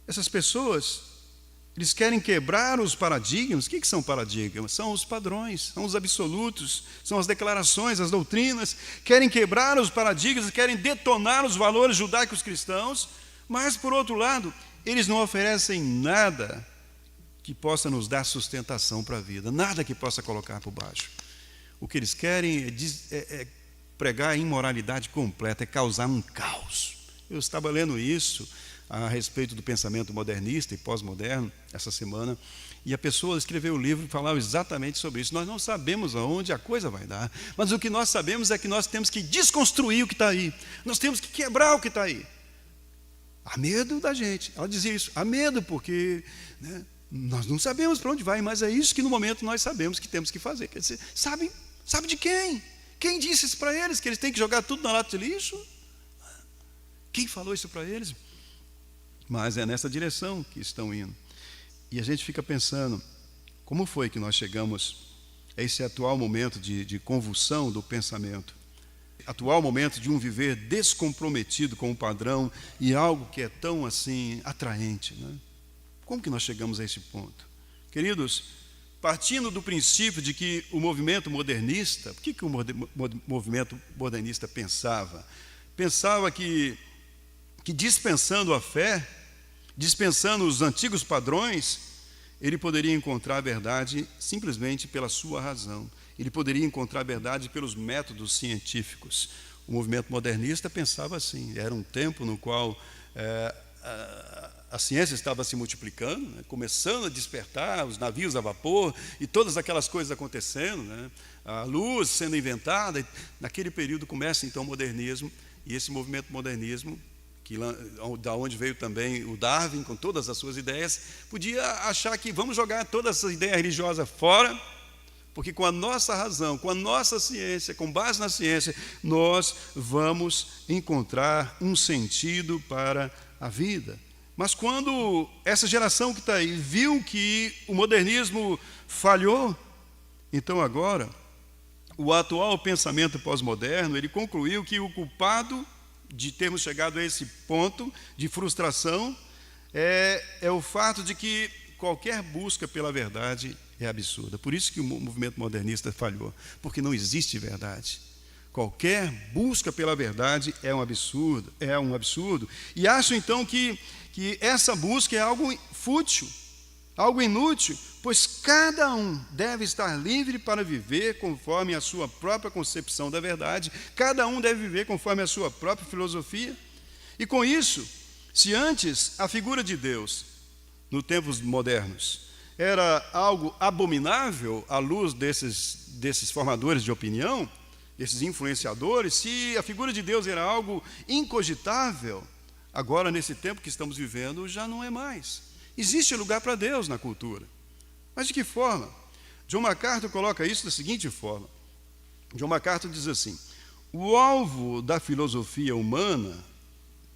Speaker 1: Essas pessoas, eles querem quebrar os paradigmas. O que são paradigmas? São os padrões, são os absolutos, são as declarações, as doutrinas. Querem quebrar os paradigmas, querem detonar os valores judaicos cristãos, mas, por outro lado, eles não oferecem nada que possa nos dar sustentação para a vida, nada que possa colocar por baixo. O que eles querem é pregar a imoralidade completa, é causar um caos. Eu estava lendo isso a respeito do pensamento modernista e pós-moderno essa semana, e a pessoa escreveu um livro e falava exatamente sobre isso. Nós não sabemos aonde a coisa vai dar, mas o que nós sabemos é que nós temos que desconstruir o que está aí, nós temos que quebrar o que está aí. Há medo da gente, ela dizia isso, há medo porque nós não sabemos para onde vai, mas é isso que no momento nós sabemos que temos que fazer. Quer dizer, sabe de quem? Quem disse isso para eles, que eles têm que jogar tudo na lata de lixo? Quem falou isso para eles? Mas é nessa direção que estão indo. E a gente fica pensando, como foi que nós chegamos a esse atual momento de convulsão do pensamento? Atual momento de um viver descomprometido com o padrão e algo que é tão assim atraente, né? Como que nós chegamos a esse ponto? Queridos, partindo do princípio de que o movimento modernista, o que o movimento modernista pensava? Pensava que dispensando a fé, dispensando os antigos padrões, ele poderia encontrar a verdade simplesmente pela sua razão. Ele poderia encontrar a verdade pelos métodos científicos. O movimento modernista pensava assim. Era um tempo no qual a ciência estava se multiplicando, né, começando a despertar, os navios a vapor e todas aquelas coisas acontecendo, né, a luz sendo inventada. Naquele período começa então o modernismo, e esse movimento modernismo, da onde veio também o Darwin com todas as suas ideias, podia achar que vamos jogar todas essas ideias religiosas fora, porque com a nossa razão, com a nossa ciência, com base na ciência, nós vamos encontrar um sentido para a vida. Mas quando essa geração que está aí viu que o modernismo falhou, então agora o atual pensamento pós-moderno, ele concluiu que o culpado de termos chegado a esse ponto de frustração é o fato de que qualquer busca pela verdade é absurda. Por isso que o movimento modernista falhou, porque não existe verdade. Qualquer busca pela verdade é um absurdo. E acho então que essa busca é algo fútil, algo inútil, pois cada um deve estar livre para viver conforme a sua própria concepção da verdade, cada um deve viver conforme a sua própria filosofia. E com isso, se antes a figura de Deus, nos tempos modernos, era algo abominável à luz desses formadores de opinião, esses influenciadores, se a figura de Deus era algo incogitável, agora, nesse tempo que estamos vivendo, já não é mais. Existe lugar para Deus na cultura. Mas de que forma? John MacArthur coloca isso da seguinte forma. John MacArthur diz assim: o alvo da filosofia humana,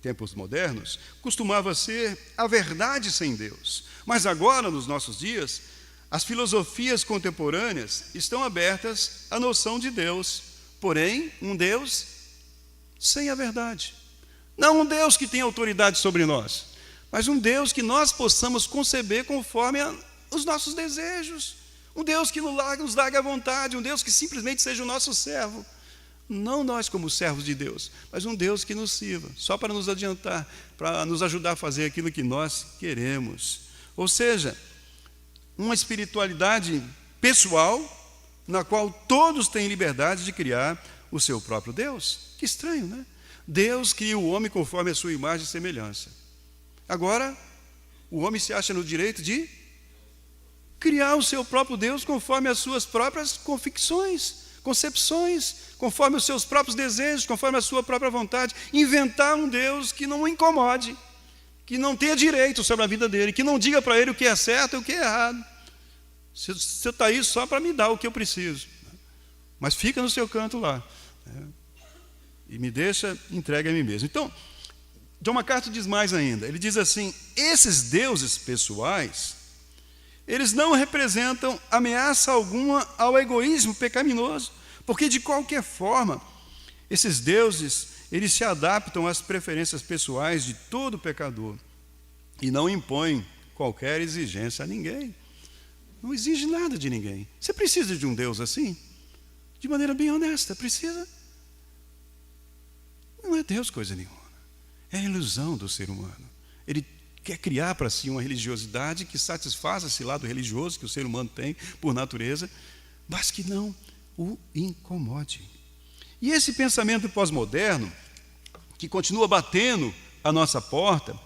Speaker 1: tempos modernos, costumava ser a verdade sem Deus. Mas agora, nos nossos dias, as filosofias contemporâneas estão abertas à noção de Deus, porém, um Deus sem a verdade. Não um Deus que tem autoridade sobre nós, mas um Deus que nós possamos conceber conforme os nossos desejos. Um Deus que nos larga à vontade, um Deus que simplesmente seja o nosso servo. Não nós como servos de Deus, mas um Deus que nos sirva, só para nos adiantar, para nos ajudar a fazer aquilo que nós queremos. Ou seja, uma espiritualidade pessoal, na qual todos têm liberdade de criar o seu próprio Deus. Que estranho, né? Deus cria o homem conforme a sua imagem e semelhança. Agora, o homem se acha no direito de criar o seu próprio Deus conforme as suas próprias concepções, conforme os seus próprios desejos, conforme a sua própria vontade. Inventar um Deus que não o incomode, que não tenha direito sobre a vida dele, que não diga para ele o que é certo e o que é errado. Você está aí só para me dar o que eu preciso, mas fica no seu canto lá, e me deixa entregue a mim mesmo. Então, John MacArthur diz mais ainda. Ele diz assim: esses deuses pessoais, eles não representam ameaça alguma ao egoísmo pecaminoso, porque de qualquer forma, esses deuses, eles se adaptam às preferências pessoais de todo pecador e não impõem qualquer exigência a ninguém. Não exige nada de ninguém. Você precisa de um Deus assim? De maneira bem honesta, precisa? Não é Deus coisa nenhuma. É a ilusão do ser humano. Ele quer criar para si uma religiosidade que satisfaça esse lado religioso que o ser humano tem por natureza, mas que não o incomode. E esse pensamento pós-moderno, que continua batendo a nossa porta,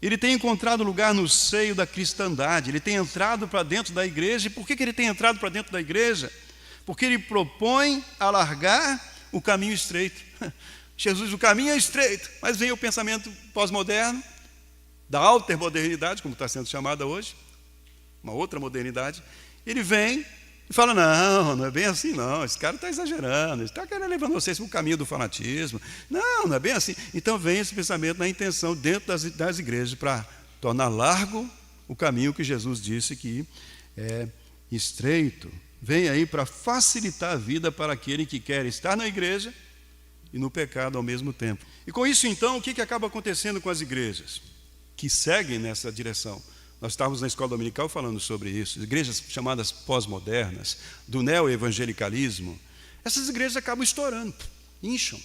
Speaker 1: ele tem encontrado lugar no seio da cristandade, ele tem entrado para dentro da igreja. E por que ele tem entrado para dentro da igreja? Porque ele propõe alargar o caminho estreito. Jesus, o caminho é estreito, mas vem o pensamento pós-moderno, da altermodernidade, como está sendo chamada hoje, uma outra modernidade. Ele vem e fala: não é bem assim não, esse cara está exagerando, ele está querendo levar vocês para o caminho do fanatismo. Não é bem assim. Então vem esse pensamento na intenção dentro das igrejas para tornar largo o caminho que Jesus disse que é estreito. Vem aí para facilitar a vida para aquele que quer estar na igreja e no pecado ao mesmo tempo. E com isso, então, o que acaba acontecendo com as igrejas que seguem nessa direção? Nós estávamos na escola dominical falando sobre isso. Igrejas chamadas pós-modernas, do neo-evangelicalismo. Essas igrejas acabam estourando, incham.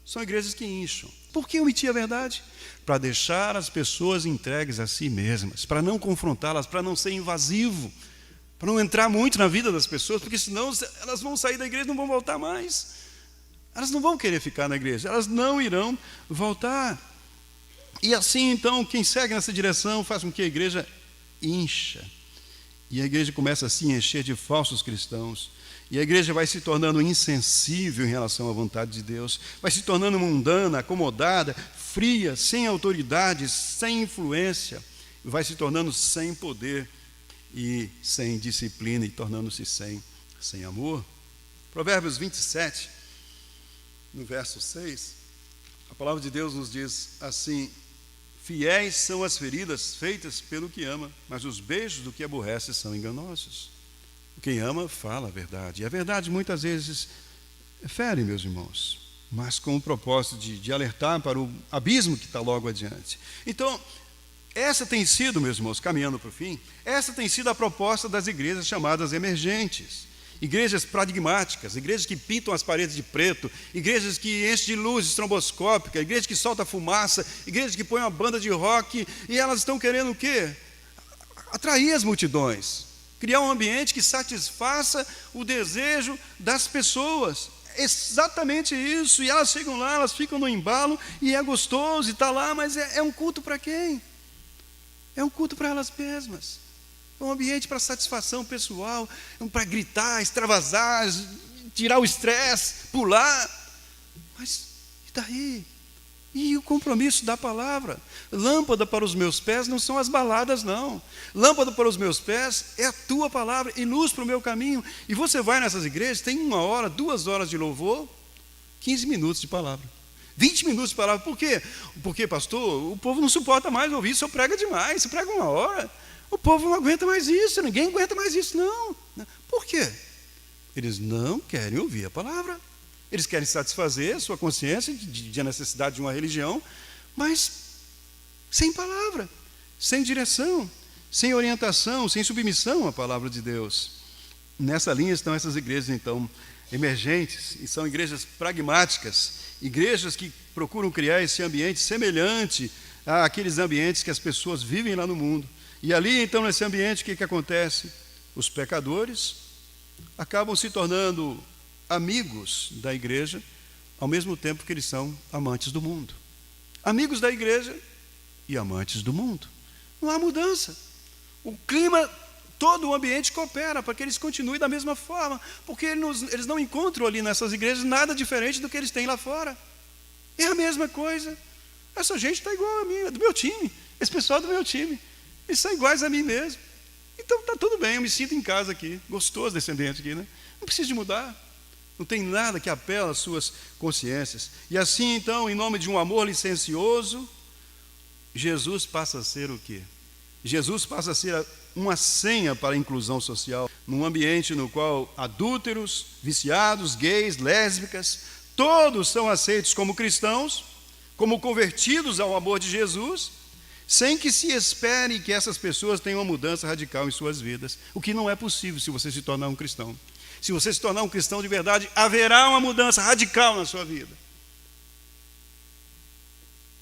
Speaker 1: São igrejas que incham. Por que omitir a verdade? Para deixar as pessoas entregues a si mesmas, para não confrontá-las, para não ser invasivo, para não entrar muito na vida das pessoas, porque senão elas vão sair da igreja e não vão voltar mais. Elas não vão querer ficar na igreja, elas não irão voltar. E assim, então, quem segue nessa direção faz com que a igreja incha. E a igreja começa assim a encher de falsos cristãos. E a igreja vai se tornando insensível em relação à vontade de Deus. Vai se tornando mundana, acomodada, fria, sem autoridade, sem influência. Vai se tornando sem poder e sem disciplina, e tornando-se sem amor. Provérbios 27, no verso 6, a palavra de Deus nos diz assim: fiéis são as feridas feitas pelo que ama, mas os beijos do que aborrece são enganosos. Quem ama fala a verdade, e a verdade muitas vezes fere, meus irmãos, mas com o propósito de alertar para o abismo que está logo adiante. Então, essa tem sido, meus irmãos, caminhando para o fim, essa tem sido a proposta das igrejas chamadas emergentes. Igrejas paradigmáticas, igrejas que pintam as paredes de preto, igrejas que enchem de luz estroboscópica, igrejas que soltam fumaça, igrejas que põem uma banda de rock, e elas estão querendo o quê? Atrair as multidões, criar um ambiente que satisfaça o desejo das pessoas. Exatamente isso. E elas chegam lá, elas ficam no embalo, e é gostoso, e está lá, mas é um culto para quem? É um culto para elas mesmas. É um ambiente para satisfação pessoal, para gritar, extravasar, tirar o estresse, pular. Mas e daí? E o compromisso da palavra? Lâmpada para os meus pés não são as baladas, não. Lâmpada para os meus pés é a tua palavra e luz para o meu caminho. E você vai nessas igrejas, tem 1 hora, 2 horas de louvor, 15 minutos de palavra, 20 minutos de palavra. Por quê? Porque, pastor, o povo não suporta mais ouvir, o senhor prega demais, você prega 1 hora. O povo não aguenta mais isso, ninguém aguenta mais isso, não. Por quê? Eles não querem ouvir a palavra. Eles querem satisfazer a sua consciência de necessidade de uma religião, mas sem palavra, sem direção, sem orientação, sem submissão à palavra de Deus. Nessa linha estão essas igrejas, então, emergentes, e são igrejas pragmáticas, igrejas que procuram criar esse ambiente semelhante há aqueles ambientes que as pessoas vivem lá no mundo. E ali, então, nesse ambiente, o que acontece? Os pecadores acabam se tornando amigos da igreja, ao mesmo tempo que eles são amantes do mundo. Amigos da igreja e amantes do mundo. Não há mudança. O clima, todo o ambiente coopera para que eles continuem da mesma forma, porque eles não encontram ali nessas igrejas nada diferente do que eles têm lá fora. É a mesma coisa. Essa gente está igual a mim, é do meu time. Esse pessoal é do meu time. Eles são iguais a mim mesmo. Então está tudo bem, eu me sinto em casa aqui. Gostoso desse ambiente aqui, né? Não preciso de mudar. Não tem nada que apela às suas consciências. E assim, então, em nome de um amor licencioso, Jesus passa a ser o quê? Jesus passa a ser uma senha para a inclusão social, num ambiente no qual adúlteros, viciados, gays, lésbicas, todos são aceitos como cristãos, como convertidos ao amor de Jesus, sem que se espere que essas pessoas tenham uma mudança radical em suas vidas, o que não é possível se você se tornar um cristão. Se você se tornar um cristão de verdade, haverá uma mudança radical na sua vida.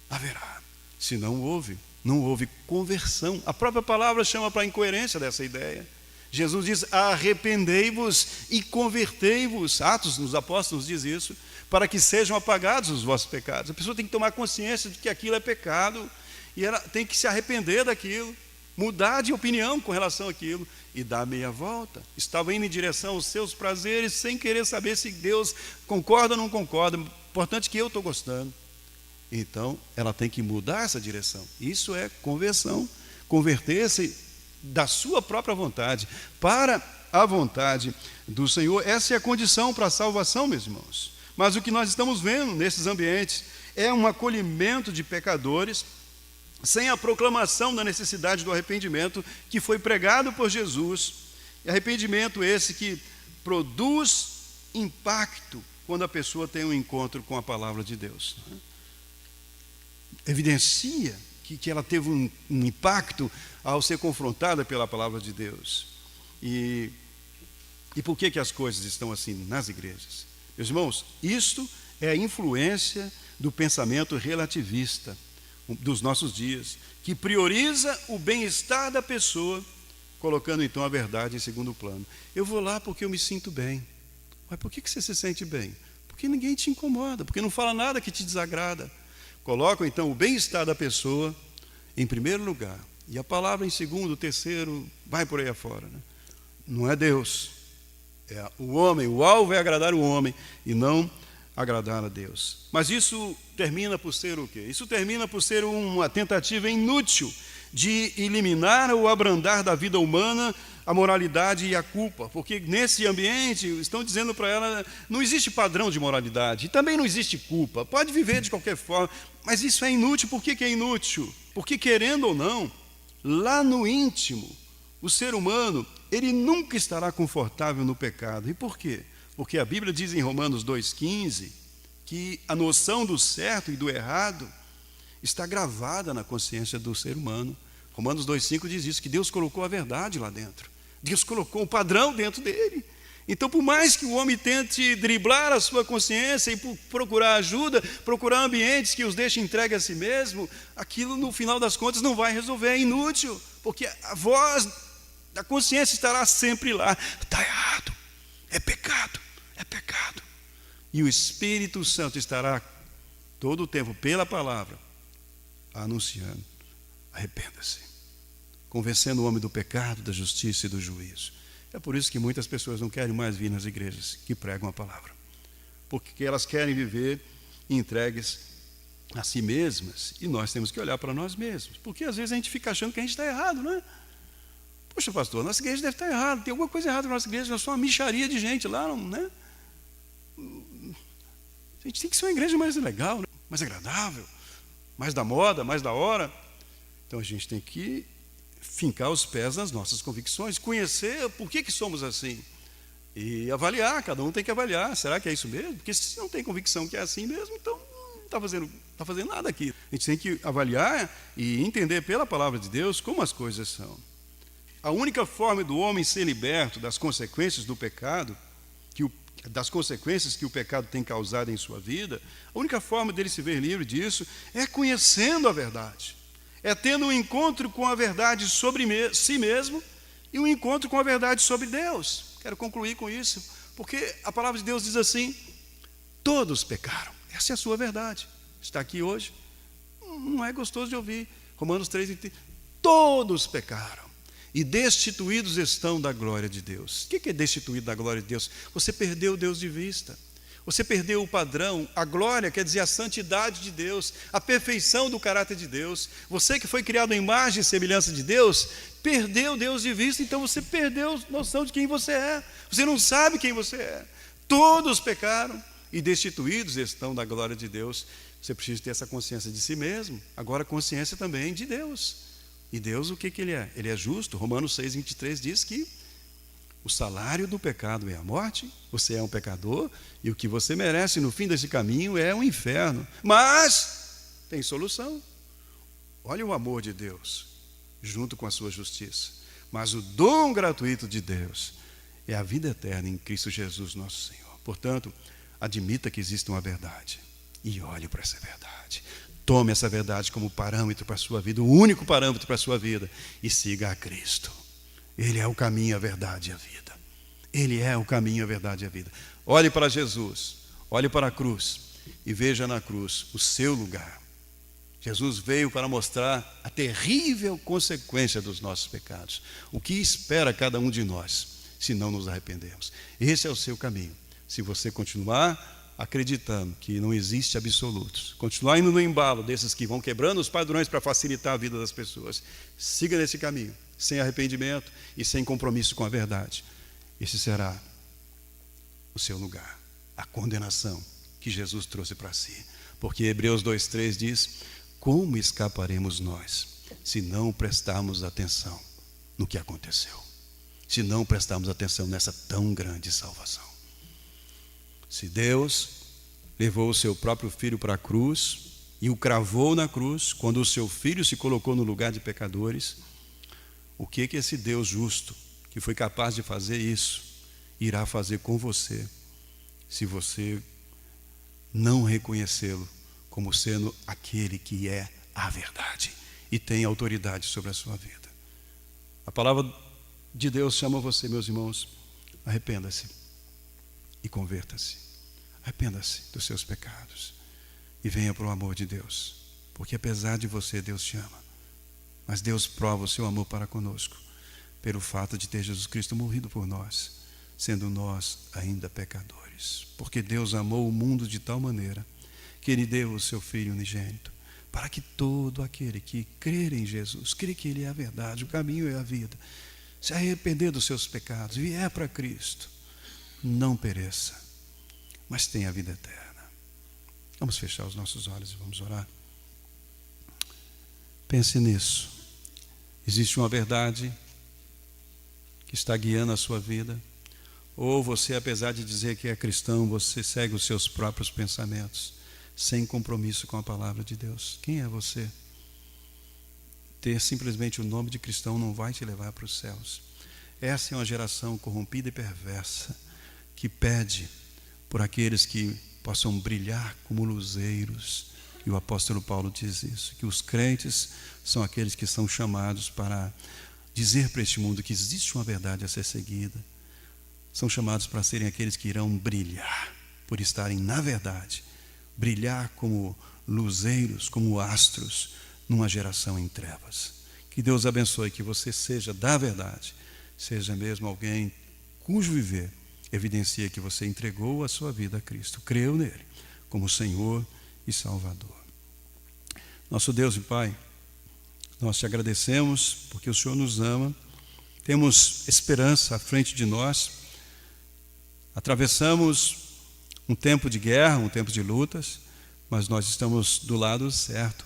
Speaker 1: Haverá. Se não houve, não houve conversão. A própria palavra chama para a incoerência dessa ideia. Jesus diz: arrependei-vos e convertei-vos. Atos dos Apóstolos diz isso, para que sejam apagados os vossos pecados. A pessoa tem que tomar consciência de que aquilo é pecado, e ela tem que se arrepender daquilo, mudar de opinião com relação àquilo, e dar meia volta. Estava indo em direção aos seus prazeres, sem querer saber se Deus concorda ou não concorda. Importante que eu estou gostando. Então, ela tem que mudar essa direção. Isso é conversão. Converter-se da sua própria vontade para a vontade do Senhor. Essa é a condição para a salvação, meus irmãos. Mas o que nós estamos vendo nesses ambientes é um acolhimento de pecadores sem a proclamação da necessidade do arrependimento que foi pregado por Jesus. E arrependimento esse que produz impacto quando a pessoa tem um encontro com a palavra de Deus. Evidencia que ela teve um impacto ao ser confrontada pela palavra de Deus. E por que as coisas estão assim nas igrejas? Meus irmãos, isto é a influência do pensamento relativista dos nossos dias, que prioriza o bem-estar da pessoa, colocando então a verdade em segundo plano. Eu vou lá porque eu me sinto bem. Mas por que você se sente bem? Porque ninguém te incomoda, porque não fala nada que te desagrada. Colocam então o bem-estar da pessoa em primeiro lugar, e a palavra em segundo, terceiro, vai por aí afora, né? Não é Deus, é o homem. O alvo é agradar o homem e não agradar a Deus. Mas isso termina por ser o quê? Isso termina por ser uma tentativa inútil de eliminar ou abrandar da vida humana a moralidade e a culpa, porque nesse ambiente estão dizendo para ela: não existe padrão de moralidade, e também não existe culpa, pode viver de qualquer forma, mas isso é inútil. Por que é inútil? Porque, querendo ou não, lá no íntimo, o ser humano, ele nunca estará confortável no pecado. E por quê? Porque a Bíblia diz em Romanos 2,15 que a noção do certo e do errado está gravada na consciência do ser humano. Romanos 2,5 diz isso, que Deus colocou a verdade lá dentro. Deus colocou o padrão dentro dele. Então, por mais que o homem tente driblar a sua consciência e procurar ajuda, procurar ambientes que os deixem entregue a si mesmo, aquilo, no final das contas, não vai resolver, é inútil, porque a voz da consciência estará sempre lá: está errado, é pecado, é pecado. E o Espírito Santo estará todo o tempo, pela palavra, anunciando: arrependa-se, convencendo o homem do pecado, da justiça e do juízo. É por isso que muitas pessoas não querem mais vir nas igrejas que pregam a palavra, porque elas querem viver entregues a si mesmas, e nós temos que olhar para nós mesmos, porque às vezes a gente fica achando que a gente está errado, não é? Poxa, pastor, nossa igreja deve estar errada, tem alguma coisa errada na nossa igreja, nós somos uma mixaria de gente lá, não, né? A gente tem que ser uma igreja mais legal, né? Mais agradável, mais da moda, mais da hora. Então a gente tem que fincar os pés nas nossas convicções, conhecer por que somos assim e avaliar. Cada um tem que avaliar: será que é isso mesmo? Porque se não tem convicção que é assim mesmo, então não está fazendo nada aqui. A gente tem que avaliar e entender pela palavra de Deus como as coisas são. A única forma do homem ser liberto das consequências do pecado, das consequências que o pecado tem causado em sua vida, a única forma dele se ver livre disso é conhecendo a verdade, é tendo um encontro com a verdade sobre si mesmo e um encontro com a verdade sobre Deus. Quero concluir com isso, porque a palavra de Deus diz assim: todos pecaram. Essa é a sua verdade. Está aqui hoje, não é gostoso de ouvir. Romanos 3:30, todos pecaram e destituídos estão da glória de Deus. O que é destituído da glória de Deus? Você perdeu Deus de vista, você perdeu o padrão. A glória quer dizer a santidade de Deus, a perfeição do caráter de Deus. Você que foi criado à imagem e semelhança de Deus, perdeu Deus de vista, então você perdeu a noção de quem você é. Você não sabe quem você é. Todos pecaram e destituídos estão da glória de Deus. Você precisa ter essa consciência de si mesmo, agora consciência também de Deus. E Deus, o que Ele é? Ele é justo. Romanos 6:23 diz que o salário do pecado é a morte. Você é um pecador e o que você merece no fim desse caminho é um inferno. Mas tem solução. Olha o amor de Deus junto com a sua justiça. Mas o dom gratuito de Deus é a vida eterna em Cristo Jesus nosso Senhor. Portanto, admita que existe uma verdade e olhe para essa verdade. Tome essa verdade como parâmetro para a sua vida, o único parâmetro para a sua vida, e siga a Cristo. Ele é o caminho, a verdade e a vida. Ele é o caminho, a verdade e a vida. Olhe para Jesus, olhe para a cruz e veja na cruz o seu lugar. Jesus veio para mostrar a terrível consequência dos nossos pecados. O que espera cada um de nós, se não nos arrependermos. Esse é o seu caminho. Se você continuar acreditando que não existe absolutos, continuar indo no embalo desses que vão quebrando os padrões para facilitar a vida das pessoas, siga nesse caminho, sem arrependimento e sem compromisso com a verdade. Esse será o seu lugar, a condenação que Jesus trouxe para si. Porque Hebreus 2:3 diz: como escaparemos nós se não prestarmos atenção no que aconteceu, se não prestarmos atenção nessa tão grande salvação? Se Deus levou o seu próprio filho para a cruz e o cravou na cruz, quando o seu filho se colocou no lugar de pecadores, o que esse Deus justo, que foi capaz de fazer isso, irá fazer com você, se você não reconhecê-lo como sendo aquele que é a verdade e tem autoridade sobre a sua vida? A palavra de Deus chama você, meus irmãos, arrependa-se e converta-se. Arrependa-se dos seus pecados e venha para o amor de Deus, porque apesar de você, Deus te ama, mas Deus prova o seu amor para conosco pelo fato de ter Jesus Cristo morrido por nós, sendo nós ainda pecadores. Porque Deus amou o mundo de tal maneira que Ele deu o seu Filho unigênito, para que todo aquele que crer em Jesus, crer que Ele é a verdade, o caminho e a vida, se arrepender dos seus pecados, vier para Cristo, não pereça, mas tenha a vida eterna. Vamos fechar os nossos olhos e vamos orar. Pense nisso. Existe uma verdade que está guiando a sua vida, ou você, apesar de dizer que é cristão, você segue os seus próprios pensamentos, sem compromisso com a palavra de Deus. Quem é você? Ter simplesmente o nome de cristão não vai te levar para os céus. Essa é uma geração corrompida e perversa, que pede por aqueles que possam brilhar como luzeiros. E o apóstolo Paulo diz isso, que os crentes são aqueles que são chamados para dizer para este mundo que existe uma verdade a ser seguida. São chamados para serem aqueles que irão brilhar, por estarem na verdade, brilhar como luzeiros, como astros, numa geração em trevas. Que Deus abençoe, que você seja da verdade, seja mesmo alguém cujo viver evidencia que você entregou a sua vida a Cristo, creu nele como Senhor e Salvador. Nosso Deus e Pai, nós te agradecemos porque o Senhor nos ama, temos esperança à frente de nós, atravessamos um tempo de guerra, um tempo de lutas, mas nós estamos do lado certo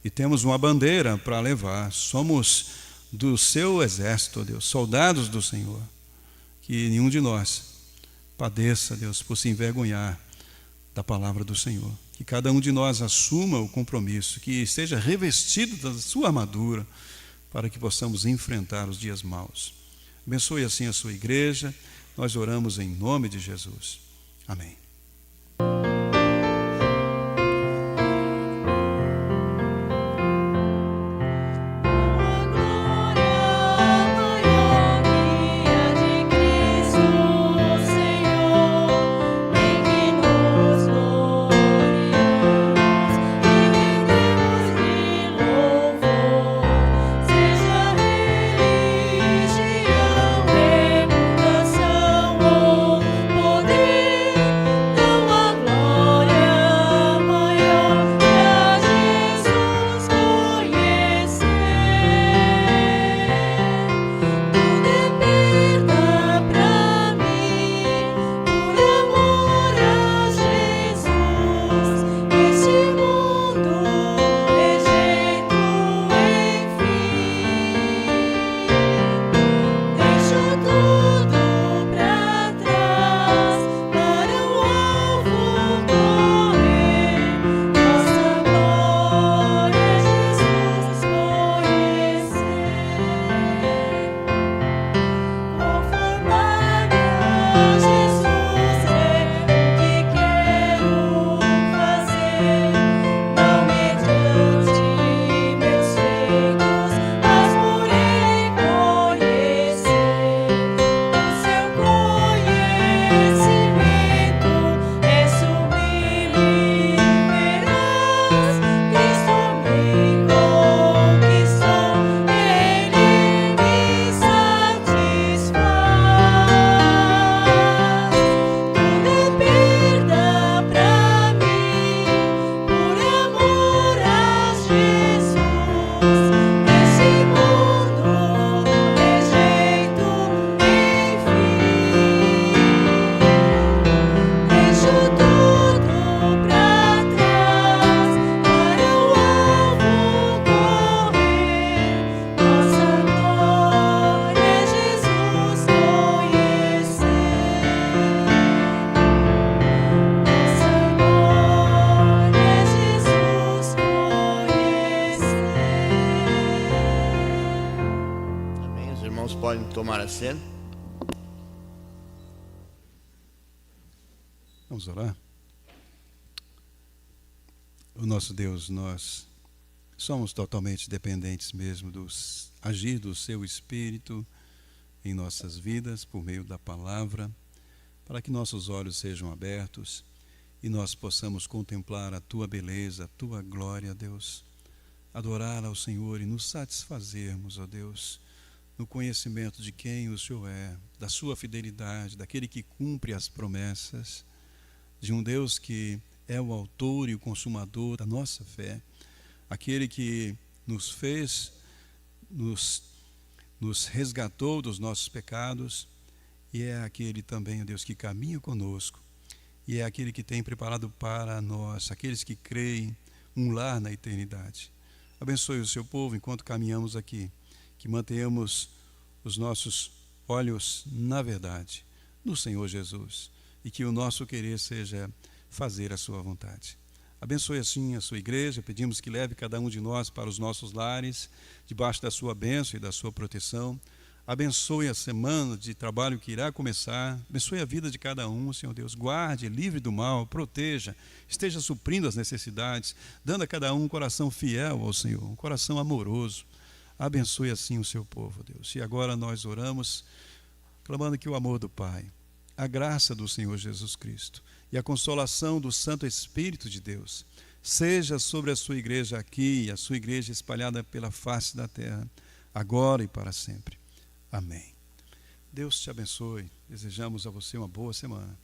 Speaker 1: e temos uma bandeira para levar. Somos do seu exército, Deus, soldados do Senhor. Que nenhum de nós padeça, Deus, por se envergonhar da palavra do Senhor. Que cada um de nós assuma o compromisso, que esteja revestido da sua armadura, para que possamos enfrentar os dias maus. Abençoe assim a sua igreja. Nós oramos em nome de Jesus. Amém.
Speaker 2: Podem tomar assento.
Speaker 1: Vamos orar. O nosso Deus, nós somos totalmente dependentes mesmo do agir do Seu Espírito em nossas vidas, por meio da palavra, para que nossos olhos sejam abertos e nós possamos contemplar a Tua beleza, a Tua glória, Deus, adorar ao Senhor e nos satisfazermos, ó Deus, no conhecimento de quem o Senhor é, da sua fidelidade, daquele que cumpre as promessas, de um Deus que é o autor e o consumador da nossa fé, aquele que nos fez, nos resgatou dos nossos pecados, e é aquele também, ó Deus, que caminha conosco, e é aquele que tem preparado para nós, aqueles que creem, um lar na eternidade. Abençoe o seu povo enquanto caminhamos aqui, que mantenhamos os nossos olhos na verdade, no Senhor Jesus, e que o nosso querer seja fazer a sua vontade. Abençoe assim a sua igreja, pedimos que leve cada um de nós para os nossos lares, debaixo da sua bênção e da sua proteção. Abençoe a semana de trabalho que irá começar, abençoe a vida de cada um, Senhor Deus, guarde, livre do mal, proteja, esteja suprindo as necessidades, dando a cada um coração fiel ao Senhor, um coração amoroso. Abençoe assim o seu povo, Deus. E agora nós oramos, clamando que o amor do Pai, a graça do Senhor Jesus Cristo e a consolação do Santo Espírito de Deus seja sobre a sua igreja aqui e a sua igreja espalhada pela face da terra, agora e para sempre. Amém. Deus te abençoe. Desejamos a você uma boa semana.